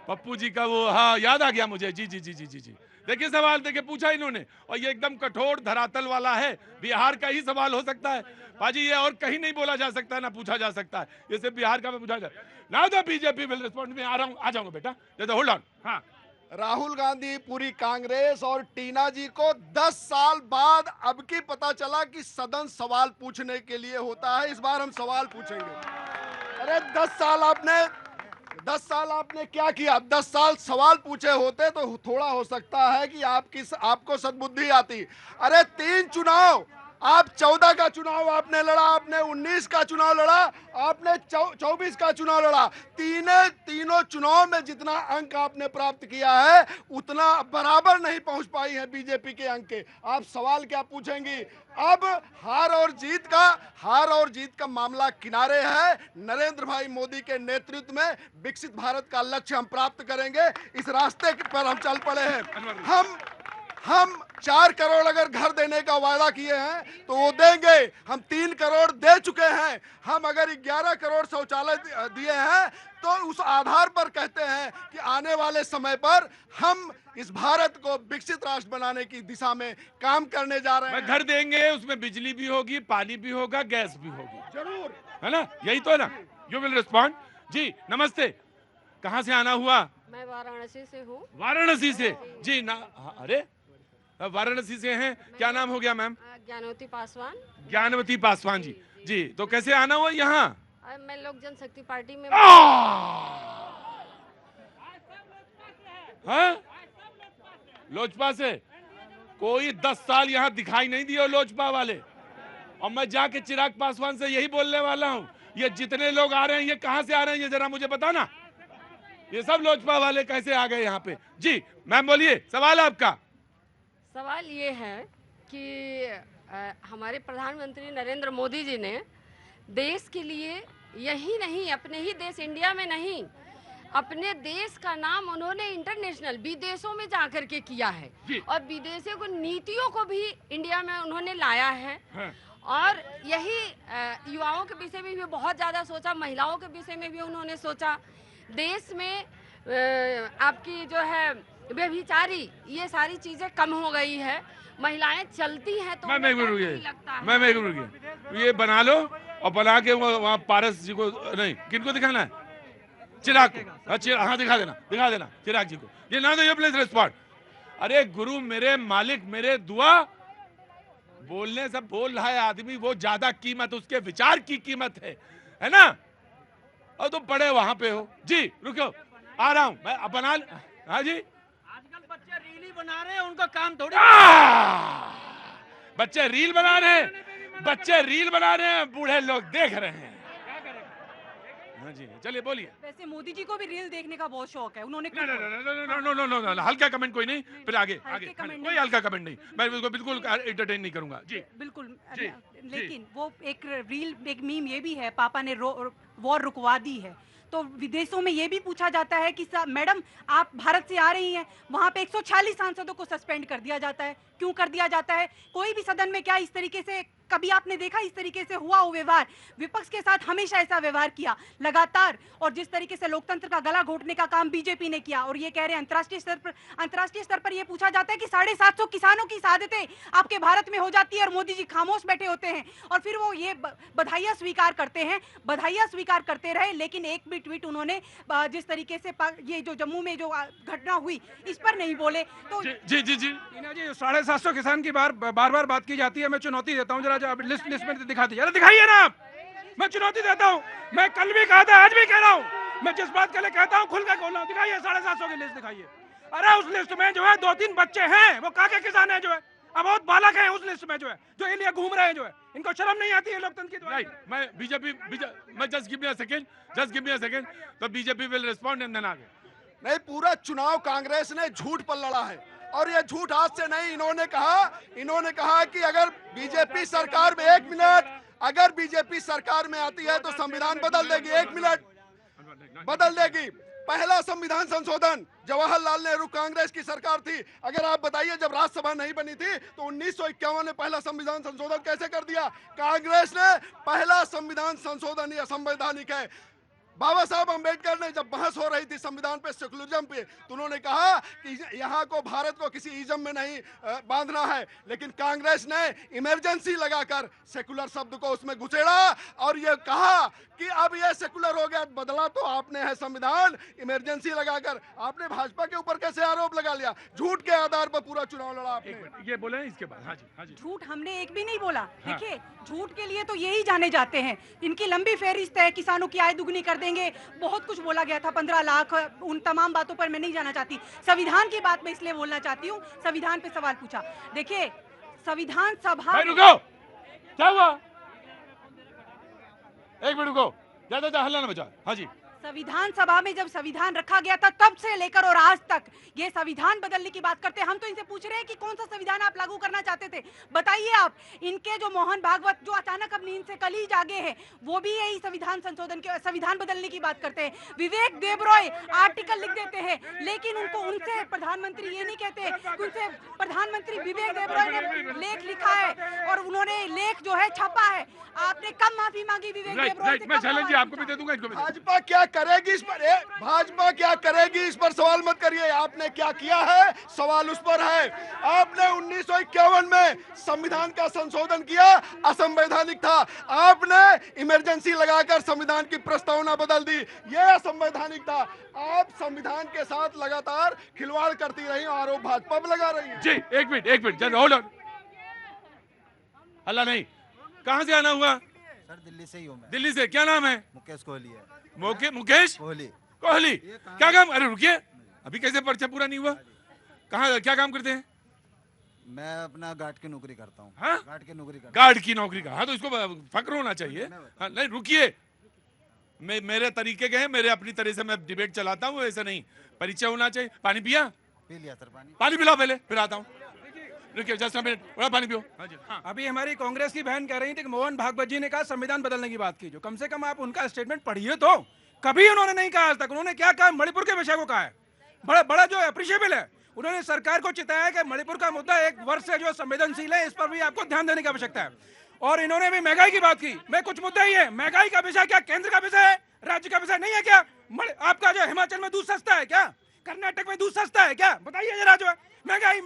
पप्पू जी का वो, हाँ याद आ गया मुझे। जी जी जी जी जी जी। देखिए सवाल देखिए पूछा इन्होंने, और ये एकदम कठोर धरातल वाला है। बिहार का ही सवाल हो सकता है पाजी, ये और कहीं नहीं बोला जा सकता है, ना पूछा जा सकता है। ये सिर्फ बिहार का में पूछा जाए। Now the BJP will respond. में आ रहा हूँ, आ जाऊंगा बेटा। जैसे होल्ड ऑन। हाँ, राहुल गांधी, पूरी कांग्रेस और टीना जी को 10 साल बाद अब की पता चला कि सदन सवाल पूछने के लिए होता है। इस बार हम सवाल पूछेंगे। अरे 10 साल आपने क्या किया? 10 साल सवाल पूछे होते तो थोड़ा हो सकता है कि आपको सद्बुद्धि आती। अरे 3 चुनाव, आप 14 का चुनाव आपने लड़ा, आपने 19 का चुनाव लड़ा, आपने 24 का चुनाव लड़ा। तीनों चुनाव में जितना अंक आपने प्राप्त किया है उतना बराबर नहीं पहुंच पाई है बीजेपी के अंक के। आप सवाल क्या पूछेंगी? अब हार और जीत का मामला किनारे है। नरेंद्र भाई मोदी के नेतृत्व में विकसित भारत का लक्ष्य हम प्राप्त करेंगे। इस रास्ते पर हम चल पड़े हैं। हम 4 करोड़ अगर घर देने का वादा किए हैं तो वो देंगे। हम 3 करोड़ दे चुके हैं। हम अगर 11 करोड़ शौचालय दिए हैं तो उस आधार पर कहते हैं कि आने वाले समय पर हम इस भारत को विकसित राष्ट्र बनाने की दिशा में काम करने जा रहे हैं। घर देंगे, उसमें बिजली भी होगी, पानी भी होगा, गैस भी होगी, जरूर, है ना? यही तो है ना? You will respond. जी नमस्ते, कहाँ से आना हुआ? मैं वाराणसी से हूँ। वाराणसी से? जी ना, अरे वाराणसी से हैं। क्या नाम हो गया मैम? ज्ञानवती पासवान। ज्ञानवती पासवान जी। जी, तो कैसे आना हुआ यहाँ? मैं लोक जनशक्ति पार्टी में। हाँ? लोजपा से? कोई 10 साल यहाँ दिखाई नहीं दिए लोजपा वाले। और मैं जाके चिराग पासवान से यही बोलने वाला हूँ, ये जितने लोग आ रहे हैं ये कहाँ से आ रहे हैं, ये जरा मुझे बताना। ये सब लोजपा वाले कैसे आ गए यहाँ पे? जी मैम बोलिए, सवाल आपका। सवाल ये है कि हमारे प्रधानमंत्री नरेंद्र मोदी जी ने देश के लिए, यही नहीं अपने ही देश इंडिया में नहीं, अपने देश का नाम उन्होंने इंटरनेशनल विदेशों में जाकर के किया है। और विदेशों को नीतियों को भी इंडिया में उन्होंने लाया है। और यही युवाओं के विषय में भी बहुत ज़्यादा सोचा, महिलाओं के विषय में भी उन्होंने सोचा। देश में आपकी जो है व्यभिचारी, ये सारी चीजें कम हो गई है। महिलाएं चलती हैं तो मैं ये बना लो और बना के वहाँ पारस जी को, नहीं किनको दिखाना है? चिराग को। हाँ दिखा देना चिराग जी को। ये ना तो ये प्लीज रिस्पॉन्ड। अरे गुरु मेरे मालिक मेरे दुआ, बोलने से बोल रहा है आदमी, वो ज्यादा कीमत उसके विचार की कीमत है ना? और तुम पड़े वहां पे हो। जी रुको, आ रहा हूं मैं बना। हाँ जी, बच्चे रील ही बना रहे हैं, उनका काम थोड़ी। बच्चे रील बना रहे हैं, बूढ़े लोग देख रहे हैं। हाँ जी, चलिए बोलिए। वैसे मोदी जी को भी रील देखने का बहुत शौक है, उन्होंने नो, हल्का कमेंट कोई नहीं, फिर आगे कोई हल्का कमेंट नहीं, मैं उसको बिल्कुल एंटरटेन नहीं करूंगा। जी बिल्कुल। लेकिन वो एक रील, एक मीम ये भी है, पापा ने वॉर रुकवा दी है। तो विदेशों में ये भी पूछा जाता है कि मैडम आप भारत से आ रही हैं, वहाँ पे 146 सांसदों को सस्पेंड कर दिया जाता है। क्यों कर दिया जाता है? कोई भी सदन में क्या इस तरीके से कभी आपने देखा इस तरीके से हुआ वो व्यवहार? विपक्ष के साथ हमेशा ऐसा व्यवहार किया लगातार, और जिस तरीके से लोकतंत्र का गला घोटने का काम बीजेपी ने किया। और ये कह रहे हैं अंतर्राष्ट्रीय स्तर पर ये पूछा जाता है कि 750 किसानों की शहादतें आपके भारत में हो जाती है और मोदी जी खामोश बैठे होते हैं, और फिर वो ये बधाइयां स्वीकार करते हैं। बधाइयां स्वीकार करते रहे, लेकिन एक भी ट्वीट उन्होंने जिस तरीके से ये जो जम्मू में जो घटना हुई इस पर नहीं बोले। तो जी जी जी टीना जी, 750 किसान की बार बार बात की जाती है। मैं चुनौती देता हूँ, जरा लिस्ट में दिखा दीजिए। अरे दिखाइए ना आप, मैं चुनौती देता हूँ। मैं कल भी कहा था, आज भी कह रहा हूँ, मैं जिस बात के लिए कहता हूँ खुल कर बोल रहा हूँ। दिखाइए 750 की लिस्ट दिखाइए। अरे उस लिस्ट में जो है 2-3 बच्चे हैं, वो काके किसान है जो है, अब बहुत बालक है उस लिस्ट में जो है, जो ये लिए घूम रहे हैं जो है। इनको शर्म नहीं आती है लोकतंत्र की? राइट, मैं बीजेपी मैं just give me a second, तो BJP will respond and then आगे। नहीं, पूरा चुनाव कांग्रेस ने झूठ पर लड़ा है, और ये झूठ आज से नहीं। इन्होंने कहा कि अगर बीजेपी सरकार में, 1 मिनट, अगर बीजेपी सरकार में आती है तो संविधान बदल देगी। 1 मिनट, बदल देगी। पहला संविधान संशोधन जवाहरलाल नेहरू कांग्रेस की सरकार थी। अगर आप बताइए, जब राज्यसभा नहीं बनी थी तो 1951 में पहला संविधान संशोधन कैसे कर दिया? कांग्रेस ने पहला संविधान संशोधन, यह असंवैधानिक है। बाबा साहब अंबेडकर ने जब बहस हो रही थी संविधान पे, सेकुलरिज्म पे, तो उन्होंने कहा कि यहाँ को, भारत को किसी इज्म में नहीं बांधना है, लेकिन कांग्रेस ने इमरजेंसी लगाकर सेकुलर शब्द को उसमें घुसेड़ा और ये कहा कि अब ये सेकुलर हो गया। बदला तो आपने है संविधान, इमरजेंसी लगाकर। आपने भाजपा के ऊपर कैसे आरोप लगा लिया? झूठ के आधार पर पूरा चुनाव लड़ा आपने। ये बोले इसके बाद। हाँ जी, हाँ जी। झूठ हमने एक भी नहीं बोला। देखिए, झूठ के लिए तो यही जाने जाते हैं। इनकी लंबी फहरिस्त है, किसानों की आय दुगनी कर देंगे, बहुत कुछ बोला गया था, 15 लाख, उन तमाम बातों पर मैं नहीं जाना चाहती। संविधान की बात मैं इसलिए बोलना चाहती हूँ, संविधान पे सवाल पूछा। देखिए, संविधान सभा, रुको, क्या हुआ? 1 मिनट रुको, ज्यादा हल्ला ना मचा। हाँ जी। संविधान सभा में जब संविधान रखा गया था तब से लेकर और आज तक ये संविधान बदलने की बात करते हैं। हम तो इनसे पूछ रहे हैं कि कौन सा संविधान आप लागू करना चाहते थे, बताइए आप। इनके जो मोहन भागवत, जो अचानक अब नींद से कल ही जागे हैं, वो भी यही संविधान संशोधन के, संविधान बदलने की बात करते हैं। विवेक देबरॉय आर्टिकल लिख देते हैं, लेकिन उनसे प्रधानमंत्री ये नहीं कहते। उनसे प्रधानमंत्री विवेक देबरॉय ने लेख लिखा है और उन्होंने लेख जो है छापा है। आपने कब माफी मांगी विवेक देबरॉय से? मैं चैलेंज जी आपको भी दे दूंगा, इनको भी। भाजपा क्या करेगी इस पर? भाजपा क्या करेगी इस पर सवाल मत करिए। आपने क्या किया है, सवाल उस पर है। आपने 1951 में संविधान का संशोधन किया, असंवैधानिक था। आपने इमरजेंसी लगाकर संविधान की प्रस्तावना बदल दी, यह असंवैधानिक था। आप संविधान के साथ लगातार खिलवाड़ करती रही, आरोप भाजपा पर लगा रही है। जी, एक मिनट, जरा होल्ड ऑन। हल्ला नहीं। कहाँ से आना हुआ? सर दिल्ली से ही हूँ मैं। दिल्ली से? क्या नाम है? मुकेश कोहली है। मुकेश कोहली, क्या काम? अरे रुकिए, अभी कैसे पर्चा पूरा नहीं हुआ? कहाँ, क्या काम करते हैं? मैं अपना गार्ड की नौकरी करता हूँ। हाँ? गार्ड की नौकरी करता गार्ड की नौकरी का? हाँ, तो इसको फक्र होना चाहिए। हाँ, नहीं रुकिए, मेरे तरीके के हैं, मेरे अपनी तरह से मैं डिबेट चलाता हूँ, ऐसा नहीं। परिचय होना चाहिए। पानी पिया? पी लिया सर पानी। पानी पिलाओ पहले, फिर आता हूँ। रुकिए जस्ट अ मिनट, थोड़ा पानी पियो। हाँ। अभी हमारी कांग्रेस की बहन कह रही थी कि मोहन भागवत जी ने कहा संविधान बदलने की बात की, जो कम से कम आप उनका स्टेटमेंट पढ़िए तो। कभी उन्होंने नहीं कहा आज तक। उन्होंने क्या कहा? मणिपुर के विषय को कहा है, बड़ा जो अप्रिशिएबल है। उन्होंने सरकार को चिताया कि मणिपुर का मुद्दा 1 वर्ष से जो संवेदनशील है, इस पर भी आपको ध्यान देने की आवश्यकता है। और इन्होंने भी महंगाई की बात की। मैं कुछ मुद्दा ही है, महंगाई का विषय क्या केंद्र का विषय है, राज्य का विषय नहीं है क्या? आपका जो हिमाचल में दूध सस्ता है क्या? कर्नाटक में दूध सस्ता है क्या? बताइए जरा। जो है महंगाई।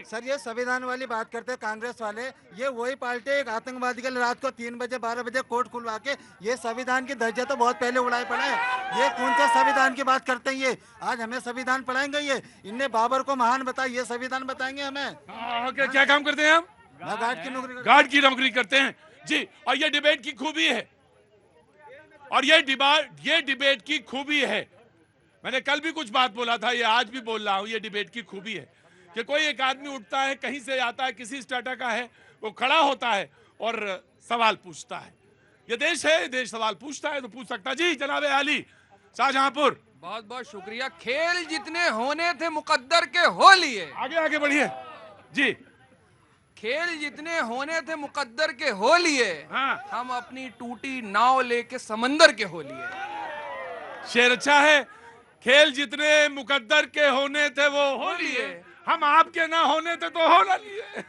सर ये संविधान वाली बात करते हैं कांग्रेस वाले। ये वही पार्टी एक आतंकवादी के रात को 3 बजे 12 बजे कोर्ट खुलवा के ये संविधान की धज्जियां तो बहुत पहले उड़ाए पड़ा है। ये कौन सा संविधान की बात करते हैं? ये आज हमें संविधान पढ़ाएंगे? ये इनने बाबर को महान बताया, ये संविधान बताएंगे हमें? क्या काम करते हैं आप? गार्ड की नौकरी। गार्ड की नौकरी करते हैं जी। और ये डिबेट की खूबी है, और ये डिबेट की खूबी है। मैंने कल भी कुछ बात बोला था, ये आज भी बोल रहा हूं। ये डिबेट की खूबी है कि कोई एक आदमी उठता है, कहीं से आता है, किसी स्टाटा का है, वो खड़ा होता है और सवाल पूछता है। ये देश है, देश सवाल पूछता है तो पूछ सकता। जी जनाब आली, शाहजहांपुर। बहुत बहुत शुक्रिया। खेल जितने होने थे मुकद्दर के हो लिए। आगे बढ़िए जी। खेल जितने होने थे मुकद्दर के हो लिए। हाँ। हम अपनी टूटी नाव लेके समंदर के हो लिए। शेर अच्छा है। खेल जितने मुकद्दर के होने थे वो हो लिए, हम आपके ना होने थे तो होना नहीं है।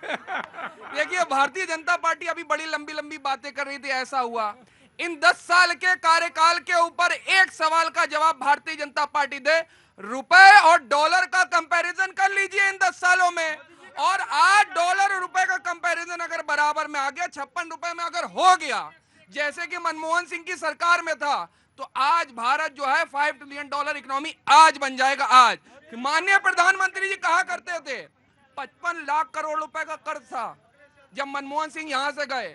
देखिए, भारतीय जनता पार्टी अभी बड़ी लंबी लंबी बातें कर रही थी, ऐसा हुआ। इन 10 साल के कार्यकाल के ऊपर एक सवाल का जवाब भारतीय जनता पार्टी दे। रुपए और डॉलर का कंपैरिजन कर लीजिए इन 10 सालों में, और आज डॉलर और रुपए का कंपैरिजन अगर बराबर में आ गया, 56 रुपए में अगर हो गया, जैसे कि मनमोहन सिंह की सरकार में था, तो आज भारत जो है $5 ट्रिलियन इकोनॉमी आज बन जाएगा। आज माननीय प्रधानमंत्री जी कहा करते थे 55 लाख करोड़ रुपए का कर्ज था जब मनमोहन सिंह यहां से गए।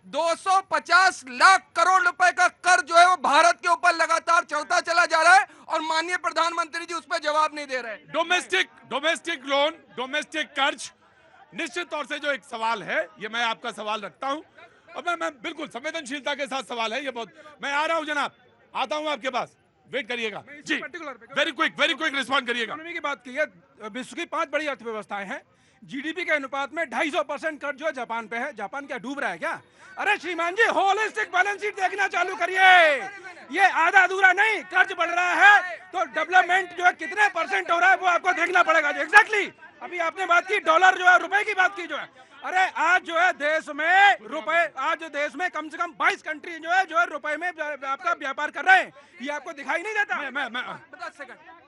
250 लाख करोड़ रुपए का कर्ज जो है वो भारत के ऊपर लगातार चढ़ता चला जा रहा है, और माननीय प्रधानमंत्री जी उस पर जवाब नहीं दे रहे। डोमेस्टिक लोन, डोमेस्टिक कर्ज, निश्चित तौर से जो एक सवाल है, ये मैं आपका सवाल रखता हूं, और मैं बिल्कुल संवेदनशीलता के साथ सवाल है ये बहुत। मैं आ रहा हूं जनाब, आता हूं आपके पास, वेट करिएगा जी, वेरी क्विक रिस्पॉन्ड करिएगा। इकोनॉमी की बात की है, विश्व की 5 बड़ी अर्थव्यवस्थाएं हैं, जीडीपी के अनुपात में 250% कर्ज जो है जापान पे है। जापान क्या डूब रहा है क्या? अरे श्रीमान जी, होलिस्टिक बैलेंस शीट देखना चालू करिए। ये आधा अधूरा नहीं, कर्ज बढ़ रहा है तो डेवलपमेंट जो है कितने % हो रहा है वो आपको देखना पड़ेगा। एग्जैक्टली अभी आपने बात की डॉलर जो है, रुपए की बात की जो है, अरे आज जो है देश में रुपए, आज देश में कम से कम 22 कंट्री जो है रुपए में आपका व्यापार कर रहे हैं। ये आपको दिखाई नहीं देता?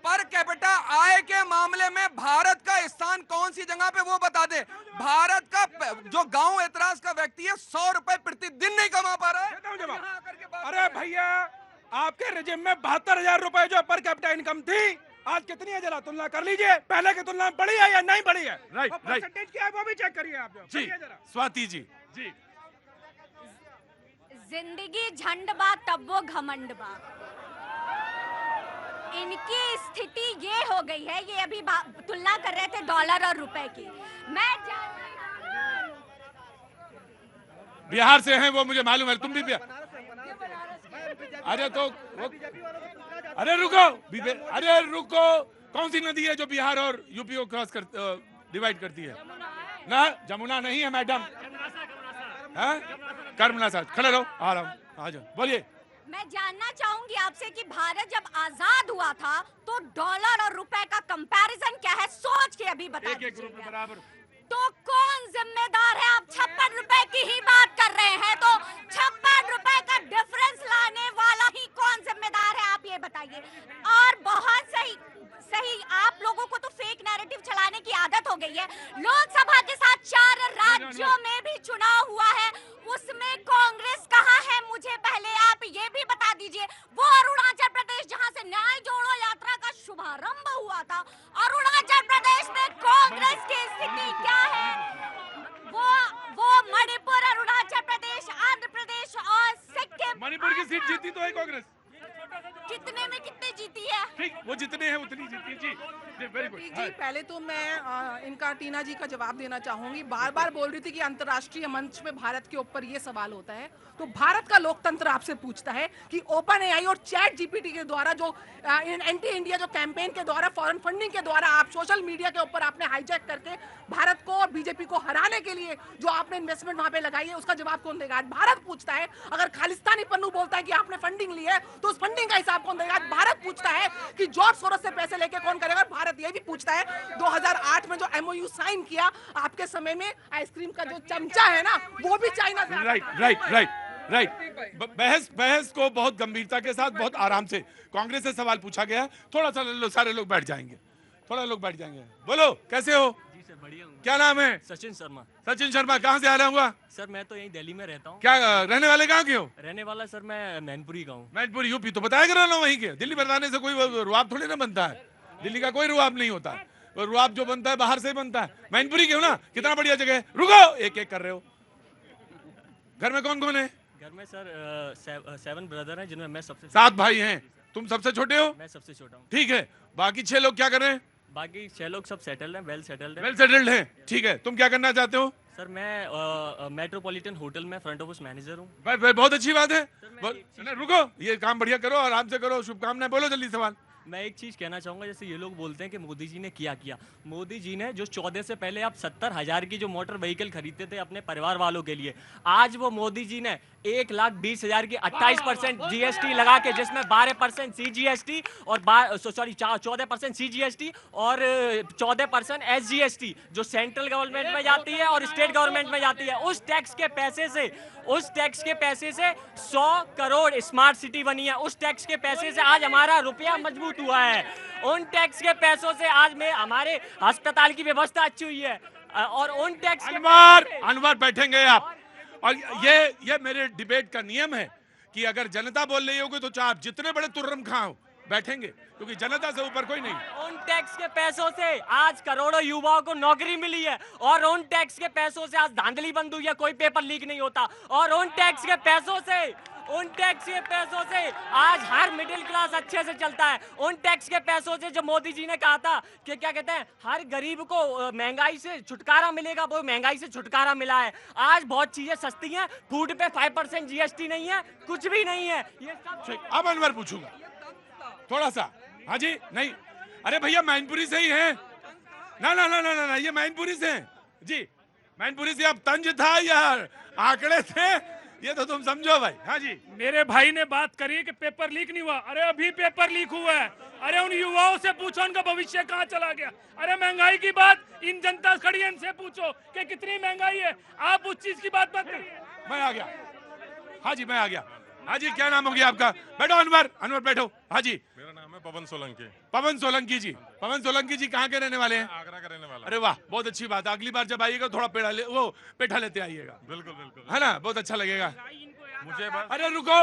पर कैपिटा आय के मामले में भारत का स्थान कौन सी जगह पे वो बता दे। भारत का जो गांव एतराज का व्यक्ति है 100 रुपए प्रतिदिन नहीं कमा पा रहा है। अरे भैया, आपके रिजिम में 72,000 रुपए जो पर कैपिटा इनकम थी, आज कितनी है जरा तुलना कर लीजिए। पहले की तुलना में बढ़ी है या नहीं बढ़ी है? राइट, परसेंटेज क्या है वो भी चेक करिए आप जी। स्वाति जी जी, जिंदगी झंड बा तब वो घमंड बा। इनकी स्थिति ये हो गई है, ये अभी तुलना कर रहे थे डॉलर और रुपए की। मैं बिहार से हैं वो, मुझे मालूम है, तुम भी बिहार। अरे तो अरे रुको, कौन सी नदी है जो बिहार और यूपी को क्रॉस कर डिवाइड करती है? ना, जमुना नहीं है मैडम, कर्मला साहब, खड़े रहो, आ रहा हूँ, आ जाओ, बोलिए। मैं जानना चाहूंगी आपसे कि भारत जब आजाद हुआ था तो डॉलर और रुपए का कंपैरिजन क्या है, सोच के अभी बता दीजिए। एक ग्रुप में बराबर। तो कौन जिम्मेदार है? आप 56 रुपए की ही बात कर रहे हैं, तो 56 रुपए का डिफरेंस लाने वाला ही कौन जिम्मेदार है, आप ये बताइए। और बहुत सही, आप लोगों को तो फेक नैरेटिव चलाने की आदत हो गई है। लोकसभा के साथ 4 राज्यों में भी चुनाव हुआ है, उसमें कांग्रेस कहाँ है? मुझे पहले आप ये भी बता दीजिए। वो अरुणाचल प्रदेश जहाँ से न्याय जोड़ो यात्रा का शुभारंभ हुआ था, अरुणाचल प्रदेश में कांग्रेस की स्थिति क्या है? वो मणिपुर, अरुणाचल प्रदेश, आंध्र प्रदेश और सिक्किम। मणिपुर की सीट जीती तो है कांग्रेस। कितने में कितने जीती है? ठीक, वो जितने हैं उतनी जीती है जी। वेरी गुड जी, पहले तो मैं इनका टीना जी का जवाब देना चाहूंगी। बार बार बोल रही थी कि अंतर्राष्ट्रीय मंच में भारत के ऊपर ये सवाल होता है, तो भारत का लोकतंत्र आपसे पूछता है कि ओपन एआई और चैट जीपीटी के द्वारा जो एंटी इंडिया जो कैंपेन के द्वारा, फॉरेन फंडिंग के द्वारा आप सोशल मीडिया के ऊपर आपने हाईजैक करके भारत को और बीजेपी को हराने के लिए जो आपने इन्वेस्टमेंट वहां पे लगाई है, उसका जवाब कौन देगा? आज भारत पूछता है। अगर खालिस्तानी पन्नू बोलता है कि आपने फंडिंग ली है, तो उस फंडिंग का हिसाब कौन देगा? आज भारत पूछता है कि जॉर्ज सोरोस से पैसे लेके कौन करेगा? भारत ये भी पूछता है। 2008 में जो एमओयू साइन किया, आपके समय में आइसक्रीम का जो चमचा है ना, वो भी चाइना से। राइट। बहस को बहुत गंभीरता के साथ, बहुत आराम से कांग्रेस से सवाल पूछा गया। थोड़ा सा सारे लोग बैठ जाएंगे, बोलो कैसे हो? जी सर, बढ़िया हूँ। क्या नाम है? सचिन शर्मा। सचिन शर्मा, कहाँ से आया हुआ? सर मैं तो यहीं दिल्ली में रहता हूँ। क्या रहने वाले कहाँ के हो? रहने वाला सर मैं मैनपुरी का हूँ। मैनपुरी यूपी, तो बताया कर रहा हूँ वहीं के। दिल्ली बताने से कोई रुआब थोड़ी ना बनता है, दिल्ली का कोई रुआब नहीं होता है, रुआब जो बनता है बाहर से ही बनता है। मैनपुरी के हो ना, कितना बढ़िया जगह है। रुको, एक एक कर रहे हो। घर में कौन कौन है? घर में सर 7 ब्रदर हैं, जिनमें मैं सबसे 7 भाई हैं। तुम सबसे छोटे हो? मैं सबसे छोटा हूँ। ठीक है, बाकी 6 लोग क्या कर रहे हैं? बाकी 6 लोग सब सेटल्ड हैं, वेल सेटल्ड हैं। ठीक है, तुम क्या करना चाहते हो? सर मैं मेट्रोपॉलिटन होटल में फ्रंट ऑफिस मैनेजर हूँ। बहुत अच्छी बात है। रुको, ये काम बढ़िया करो, आराम से करो, शुभकामनाएं। बोलो जल्दी सवाल। मैं एक चीज़ कहना चाहूँगा, जैसे ये लोग बोलते हैं कि मोदी जी ने किया मोदी जी ने जो 14 से पहले आप 70,000 की जो मोटर व्हीकल खरीदते थे अपने परिवार वालों के लिए, आज वो मोदी जी ने 1,20,000 की 28% GST लगा के, जिसमें 12% CGST और 14% CGST और 14% SGST जो सेंट्रल गवर्नमेंट में जाती है और स्टेट गवर्नमेंट में जाती है, उस टैक्स के पैसे से 100 करोड़ स्मार्ट सिटी बनी है। उस टैक्स के पैसे से आज हमारा रुपया मजबूत हुआ है। उन टैक्स के पैसों से आज में हमारे अस्पताल की व्यवस्था अच्छी हुई है। और उन टैक्स अनवर बैठेंगे आप। और ये मेरे डिबेट का नियम है कि अगर जनता बोल रही होगी तो चाहे आप जितने बड़े तुर्रम खां हो, बैठेंगे, क्योंकि जनता से ऊपर कोई नहीं। उन टैक्स के पैसों से आज करोड़ों युवाओं को नौकरी मिली है, और उन टैक्स के पैसों से आज धांधली बंद हुई है, कोई पेपर लीक नहीं होता। और उन टैक्स के पैसों से आज हर मिडिल क्लास अच्छे से चलता है। उन टैक्स के पैसों से जो मोदी जी ने कहा था कि क्या कहते हैं, हर गरीब को महंगाई से छुटकारा मिलेगा, वो महंगाई से छुटकारा मिला है। आज बहुत चीजें सस्ती हैं, फूड पे 5% GST नहीं है, कुछ भी नहीं है। ये सब अब अनवर पूछूंगा थोड़ा सा। हाँ जी, नहीं, अरे भैया मैनपुरी से ही हैं ना, ये मैनपुरी से हैं जी। मैनपुरी से अब तंज था या आंकड़े थे, ये तो तुम समझो भाई। हाँ जी, मेरे भाई ने बात करी कि पेपर लीक नहीं हुआ। अरे अभी पेपर लीक हुआ है। अरे उन युवाओं से पूछो उनका भविष्य कहाँ चला गया। अरे महंगाई की बात इन जनता खड़ी है, इनसे पूछो कि कितनी महंगाई है। आप उस चीज की बात मत करो। मैं आ गया। हाँ जी, मैं आ गया। हाँ जी, क्या नाम हो गया आपका? बैठो अनवर बैठो। हाँ जी, मेरा नाम है पवन सोलंकी। पवन सोलंकी जी। पवन सोलंकी जी कहाँ के रहने वाले हैं? आगरा का रहने वाला। अरे वाह, बहुत अच्छी बात है। अगली बार जब आइएगा थोड़ा पेठा लेते आइएगा। बिल्कुल, है ना, बहुत अच्छा लगेगा मुझे। अरे रुको,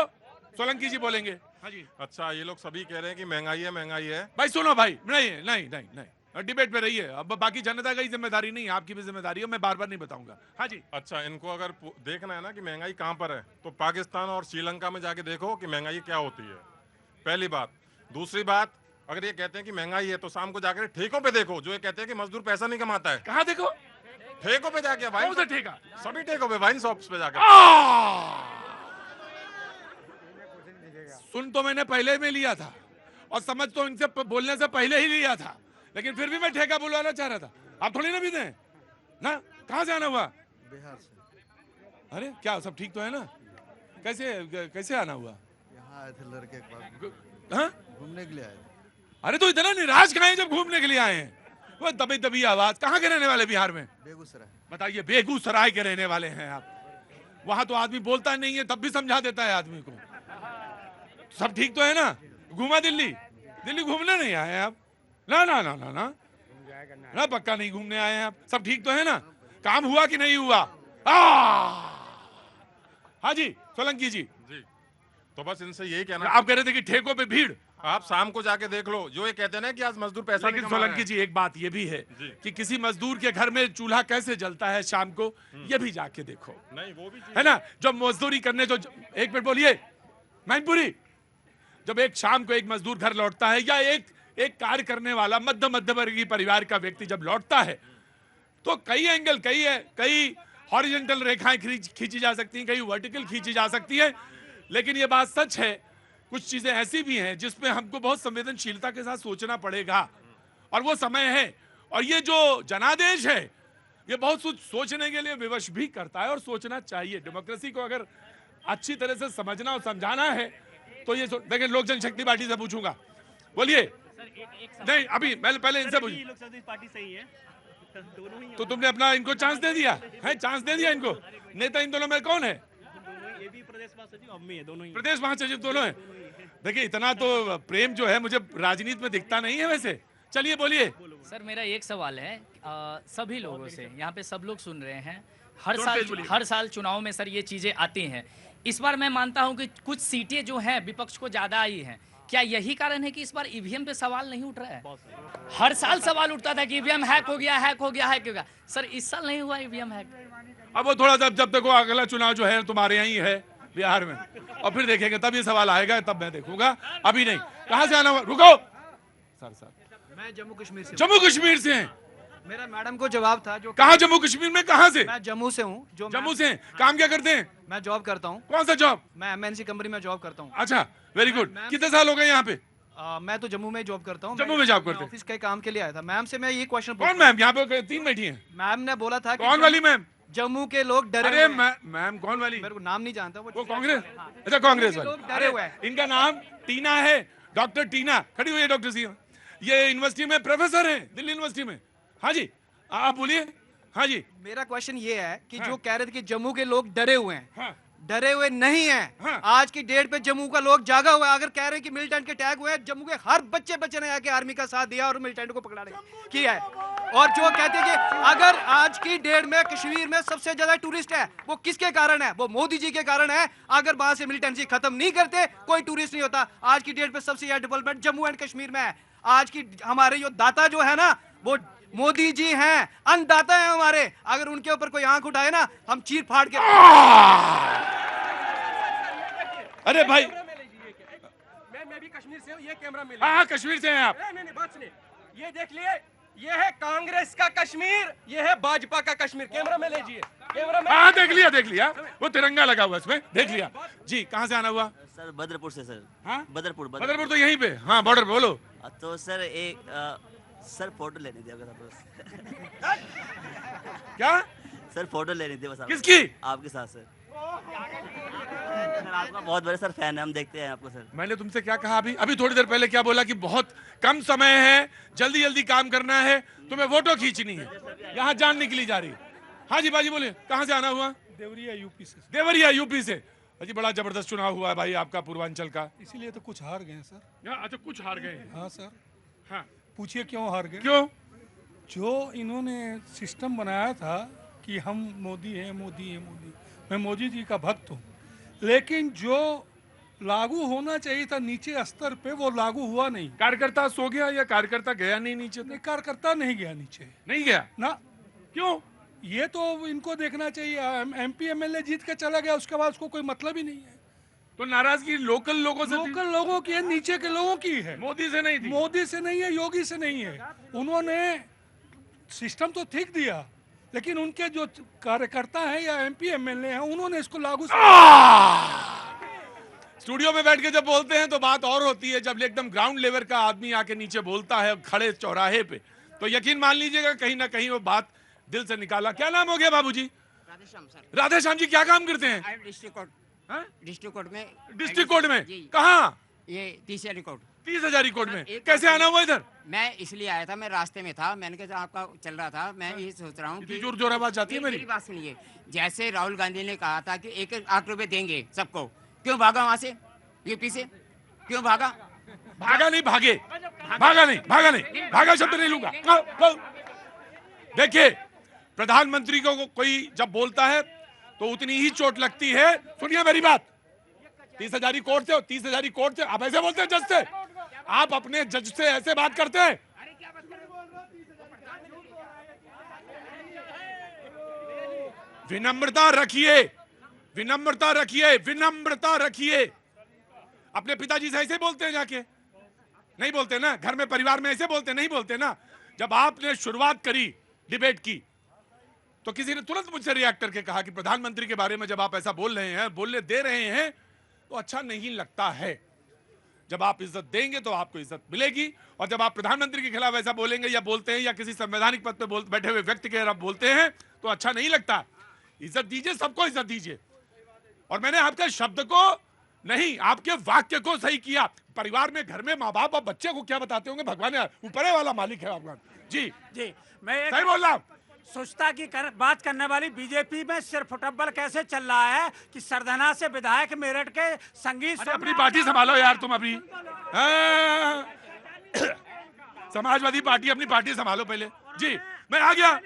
सोलंकी जी बोलेंगे। हाँ जी। अच्छा, ये लोग सभी कह रहे हैं कि महंगाई है। भाई सुनो भाई, नहीं, डिबेट पे रहिए। अब बाकी जनता का ही जिम्मेदारी नहीं है, आपकी भी जिम्मेदारी है, मैं बार बार नहीं बताऊंगा। हाँ जी। अच्छा, इनको अगर देखना है ना कि महंगाई कहाँ पर है, तो पाकिस्तान और श्रीलंका में जाके देखो कि महंगाई क्या होती है, पहली बात। दूसरी बात, अगर ये कहते हैं कि महंगाई है तो शाम को जाकर ठेकों पे देखो, जो ये कहते हैं कि मजदूर पैसा नहीं कमाता है। कहाँ देखो? ठेकों पे जाके, वाइन से ठेका, सभी ठेकों पे, वाइन शॉप्स पे जाकर। सुन तो मैंने पहले में लिया था और समझ तो इनसे बोलने से पहले ही लिया था, लेकिन फिर भी मैं ठेका बुलवाना चाह रहा था। आप थोड़ी ना भी दें ना। कहाँ से आना हुआ? बिहार से। अरे क्या सब ठीक तो है ना? कैसे आना हुआ? यहाँ आए थे लड़के के पास। हाँ, घूमने के लिए आए। अरे तो इतना निराश कहाँ है जब घूमने के लिए आए हैं? वो दबी आवाज। कहाँ के रहने वाले बिहार में? बेगूसराय। बताइए, बेगूसराय के रहने वाले हैं आप। वहां तो आदमी बोलता नहीं है, तब भी समझा देता है आदमी को। सब ठीक तो है ना? घूमा दिल्ली घूमने नहीं आए आप? ना, पक्का नहीं घूमने आए हैं आप। सब ठीक तो है ना? काम हुआ कि नहीं हुआ? हाँ जी, सोलंकी जी। तो बस इनसे यही कहना। आप कह रहे थे कि ठेकों पे भीड़। आप शाम को जाके देख लो, जो ये कहते हैं ना कि आज मजदूर पैसा नहीं लेकिन कमा रहे सोलंकी हैं। जी, एक बात ये भी है कि किसी मजदूर के घर में चूल्हा कैसे जलता है शाम को, ये भी जाके देखो। नहीं, वो भी है ना, जब मजदूरी करने जो एक मिनट बोलिए मैनपुरी, जब एक शाम को एक मजदूर घर लौटता है या एक कार्य करने वाला मध्य वर्गीय परिवार का व्यक्ति जब लौटता है, तो कई एंगल, कई हॉरिजॉन्टल रेखाएं खींची जा सकती हैं, कई वर्टिकल खींची जा सकती है। लेकिन ये बात सच है, कुछ चीजें ऐसी भी हैं जिसमें हमको बहुत संवेदनशीलता के साथ सोचना पड़ेगा, और वो समय है। और ये जो जनादेश है, ये बहुत कुछ सोचने के लिए विवश भी करता है, और सोचना चाहिए। डेमोक्रेसी को अगर अच्छी तरह से समझना और समझाना है तो ये देखिए, लोक जनशक्ति पार्टी से पूछूंगा। बोलिए। नहीं, अभी मैं पहले इनसे पूछूं। लोक जनशक्ति पार्टी सही है, दोनों ही। तो तुमने अपना इनको चांस दे दिया है? चांस दे दिया इनको? नेता इन दोनों में कौन है? ये भी प्रदेश महासचिव, हम भी है, दोनों ही। प्रदेश महासचिव दोनों है। देखिए, इतना तो प्रेम जो है मुझे राजनीति में दिखता नहीं है वैसे। चलिए बोलिए। सर, मेरा एक सवाल है सभी लोगों से, यहाँ पे सब लोग सुन रहे हैं। हर साल चुनाव में सर ये चीजें आती हैं। इस बार मैं मानता हूं कि कुछ सीटें जो हैं विपक्ष को ज्यादा आई हैं। क्या यही कारण है कि इस बार ईवीएम पे सवाल नहीं उठ रहा है? हर साल सवाल उठता था कि ईवीएम हैक हो गया। सर, इस साल नहीं हुआ ईवीएम हैक। अब वो थोड़ा जब तक वो अगला चुनाव जो है तुम्हारे यहाँ ही है बिहार में, और फिर देखेंगे, तब ये सवाल आएगा, तब मैं देखूंगा, अभी नहीं। कहाँ से आना हुआ? रुको सर। मैं जम्मू कश्मीर से। जम्मू कश्मीर से हैं? मेरा मैडम को जवाब था जो। कहाँ जम्मू कश्मीर में? कहाँ से? मैं जम्मू से हूँ। जम्मू से? काम क्या करते हैं? मैं जॉब करता हूँ। कौन सा जॉब? मैं MNC कंपनी में जॉब करता हूँ। अच्छा, वेरी गुड। कितने साल हो गए यहाँ पे? मैं तो जम्मू में जॉब करता हूँ। जम्मू में जॉब करते हैं? ऑफिस के काम के लिए आया था। मैम से मैं ये क्वेश्चन कौन मैम? यहाँ पे 3 बैठी हैं। मैम ने बोला था कि कौन वाली मैम? जम्मू के लोग डरे अरे हुए हैं। मैम कौन वाली? मेरे को नाम नहीं जानता। वो कांग्रेस? अच्छा कांग्रेस वाली। लोग डरे हुए हैं। इनका नाम टीना है, डॉक्टर टीना। खड़ी हुई है डॉक्टर सी। ये यूनिवर्सिटी में प्रोफेसर हैं, दिल्ली यूनिवर्सिटी में। हाँ जी, आप बोलिए। हाँ जी, मेरा क्वेश्चन ये है कि हाँ। जो कह रहे थे कि जम्मू के लोग डरे हुए हैं, हाँ। डरे हुए नहीं हैं। हाँ। आज की डेट पे जम्मू का लोग जागा हुआ है। अगर कह रहे हैं कि मिलिटेंट के अटैक हुए हैं, जम्मू के हर बच्चे ने आके आर्मी का साथ दिया और मिलिटेंट को पकड़ाने किया है। और जो कहते हैं कि अगर आज की डेट में कश्मीर में सबसे ज्यादा टूरिस्ट है, वो किसके कारण है? वो मोदी जी के कारण है। अगर वहां से मिलिटेंसी खत्म नहीं करते, कोई टूरिस्ट नहीं होता। आज की डेट पे सबसे ज्यादा डेवलपमेंट जम्मू एंड कश्मीर में है। आज की हमारे जो दाता जो है ना, वो मोदी जी हैं, अन्नदाता हैं हमारे। अगर उनके ऊपर कोई आंख उठाए ना, हम चीर फाड़ के। अरे भाई मैं भी कश्मीर से हूँ। ये कैमरा में हाँ, कश्मीर से हैं आप? नहीं, बात सुनिए। ये देख लिए, ये है कांग्रेस का कश्मीर, ये है भाजपा का कश्मीर। कैमरा में लीजिए, कैमरा में। हाँ, देख लिया। वो तिरंगा लगा हुआ इसमें, देख लिया जी। कहाँ से आना हुआ? सर बदरपुर से सर। हाँ? बदरपुर तो यहीं पे। हाँ, बॉर्डर पे। बोलो। तो सर सर फोटो लेने दिया बस। क्या? सर फोटो लेने दिया बस। किसकी? आपके साथ सर। सर आपका बहुत बड़े सर फैन है, हम देखते हैं आपको सर। मैंने तुमसे क्या कहा अभी थोड़ी देर पहले? क्या बोला कि बहुत कम समय है, जल्दी काम करना है, तुम्हें फोटो खींचनी है। यहाँ जान निकली जा रही। हाँ जी बाजी बोलिए, कहाँ से आना हुआ? देवरिया यूपी से। देवरिया यूपी से। अजी बड़ा जबरदस्त चुनाव हुआ है भाई आपका पूर्वांचल का। इसीलिए तो कुछ हार गए सर। अच्छा, कुछ हार गए? हाँ सर। हाँ, पूछिए क्यों हार गए? क्यों? जो इन्होंने सिस्टम बनाया था कि हम मोदी हैं। मैं मोदी जी का भक्त हूँ, लेकिन जो लागू होना चाहिए था नीचे स्तर पे, वो लागू हुआ नहीं। कार्यकर्ता सो गया या कार्यकर्ता गया नहीं नीचे? नहीं, कार्यकर्ता नहीं गया नीचे। नहीं गया ना? क्यों? ये तो इनको देखना चाहिए। MP MLA जीत के चला गया, उसके बाद उसको कोई मतलब ही नहीं है। तो नाराजगी लोकल लोगों से? लोकल लोगों की है, नीचे के लोगों की है। मोदी से नहीं थी? मोदी से नहीं है, योगी से नहीं है। उन्होंने सिस्टम तो ठीक दिया, लेकिन उनके जो कार्यकर्ता हैं या MP MLA हैं, उन्होंने इसको लागू। स्टूडियो में बैठ के जब बोलते हैं तो बात और होती है, जब एकदम ग्राउंड लेवल का आदमी आके नीचे बोलता है खड़े चौराहे पे, तो यकीन मान लीजिएगा कहीं ना कहीं वो बात दिल से निकाला। क्या नाम हो गया बाबूजी? राधेश्याम सर। राधेश्याम जी क्या काम करते हैं? डिस्ट्रिक्ट कोर्ट में। डिस्ट्रिक्ट कोर्ट में? कहाँ? ये 30,000 कोर्ट। 30,000 कोर्ट में। कैसे आना हुआ इधर? मैं इसलिए आया था, मैं रास्ते में था, मैंने कहा आपका चल रहा था, मैं ये सोच रहा हूँ कि जोर आवाज जाती है मेरी बात सुनिए। जैसे राहुल गांधी ने कहा था कि 1 लाख रुपए देंगे सबको, क्यों भागा वहां से, यूपी से क्यों भागा? भागा नहीं, भागा शब्द नहीं लूंगा। देखिए, प्रधानमंत्री को कोई जब बोलता है तो उतनी ही चोट लगती है। सुनिए मेरी बात। 30,000 कोर्ट से, 30,000 कोर्ट से आप ऐसे बोलते हैं जज से? आप अपने जज से ऐसे बात करते हैं? विनम्रता रखिए। अपने पिताजी से ऐसे बोलते हैं जाके? नहीं बोलते ना। घर में परिवार में ऐसे बोलते नहीं बोलते ना। जब आपने शुरुआत करी डिबेट की तो किसी ने तुरंत मुझसे रिएक्ट करके कहा कि प्रधानमंत्री के बारे में जब आप ऐसा बोल रहे हैं, बोलने दे रहे हैं, तो अच्छा नहीं लगता है। जब आप इज्जत देंगे तो आपको इज्जत मिलेगी, और जब आप प्रधानमंत्री के खिलाफ ऐसा बोलेंगे या बोलते हैं या किसी संवैधानिक पद पे बैठे हुए व्यक्ति के खिलाफ बोलते हैं तो अच्छा नहीं लगता। इज्जत दीजिए, सबको इज्जत दीजिए। और मैंने आपके शब्द को नहीं, आपके वाक्य को सही किया। परिवार में, घर में माँ बाप और बच्चे को क्या बताते होंगे? भगवान ऊपर वाला मालिक है भगवान जी। मैं सही बोल रहा हूं। सोचता की बात करने वाली बीजेपी में सिर फुटबॉल कैसे चल रहा है कि सरधना से विधायक मेरठ के संगीत। अपनी पार्टी संभालो यार तुम अभी। समाजवादी पार्टी, अपनी पार्टी संभालो पहले जी। मैं आ गया।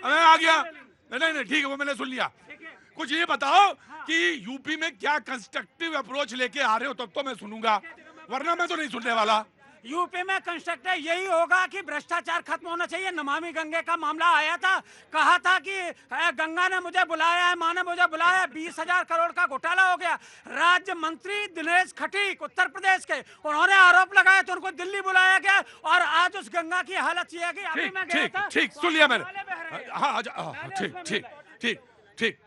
नहीं ठीक है, वो मैंने सुन लिया। कुछ ये बताओ कि यूपी में क्या कंस्ट्रक्टिव अप्रोच लेके आ रहे हो, तब तो मैं सुनूंगा, वरना मैं तो नहीं सुनने वाला। यूपी में कंस्ट्रक्टिव यही होगा कि भ्रष्टाचार खत्म होना चाहिए। नमामि गंगे का मामला आया था, कहा था कि गंगा ने मुझे बुलाया है, माँ ने मुझे बुलाया है, 20,000 करोड़ का घोटाला हो गया। राज्य मंत्री दिनेश खटीक उत्तर प्रदेश के, उन्होंने आरोप लगाया तो उनको दिल्ली बुलाया गया, और आज उस गंगा की हालत ये है कि अभी मैं गया था। ठीक सुन लिया मैंने। हाँ ठीक।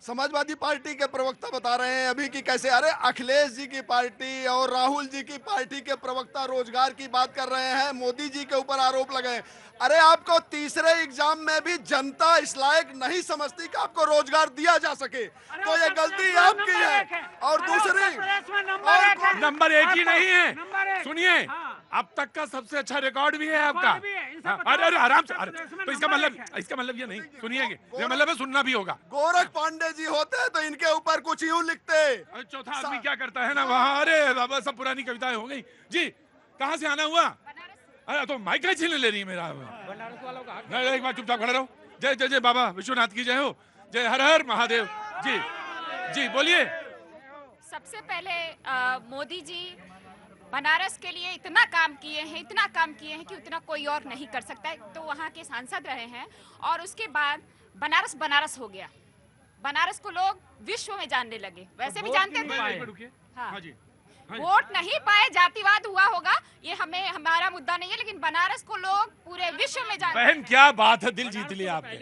समाजवादी पार्टी के प्रवक्ता बता रहे हैं अभी कि कैसे, अरे अखिलेश जी की पार्टी और राहुल जी की पार्टी के प्रवक्ता रोजगार की बात कर रहे हैं, मोदी जी के ऊपर आरोप लगे। अरे आपको तीसरे एग्जाम में भी जनता इस लायक नहीं समझती कि आपको रोजगार दिया जा सके, तो ये गलती आपकी है। और दूसरी, नंबर 1 ही नहीं है, सुनिए, अब तक का सबसे अच्छा रिकॉर्ड भी है आपका। अरे अरे आराम से, अरे तो इसका मतलब ये नहीं, सुनिए, ये मतलब है सुनना भी होगा। गोरख पांडे जी होते तो इनके ऊपर कुछ यूं लिखते। चौथा आदमी क्या करता है ना वहाँ, अरे बाबा सब पुरानी कविताएं हो गई जी। कहाँ से आना हुआ? अरे तो माइक ही छीन ले रही है मेरा। बनारस वालों का नहीं, एक बार चुपचाप खड़े रहो। जय जय जय बाबा विश्वनाथ की जय हो, जय हर हर महादेव। जी जी बोलिए। सबसे पहले मोदी जी बनारस के लिए इतना काम किए हैं कि उतना कोई और नहीं कर सकता है, तो वहाँ के सांसद रहे हैं। और उसके बाद बनारस बनारस हो गया, बनारस को लोग विश्व में जानने लगे। वैसे भी जानते थे, हाँ जी, वोट नहीं पाए, जातिवाद हुआ होगा, ये हमारा मुद्दा नहीं है, लेकिन बनारस को लोग पूरे विश्व में जानते हैं। बहन क्या बात है, दिल जीत लिया आपने,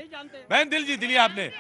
बहन दिल जीत लिया आपने।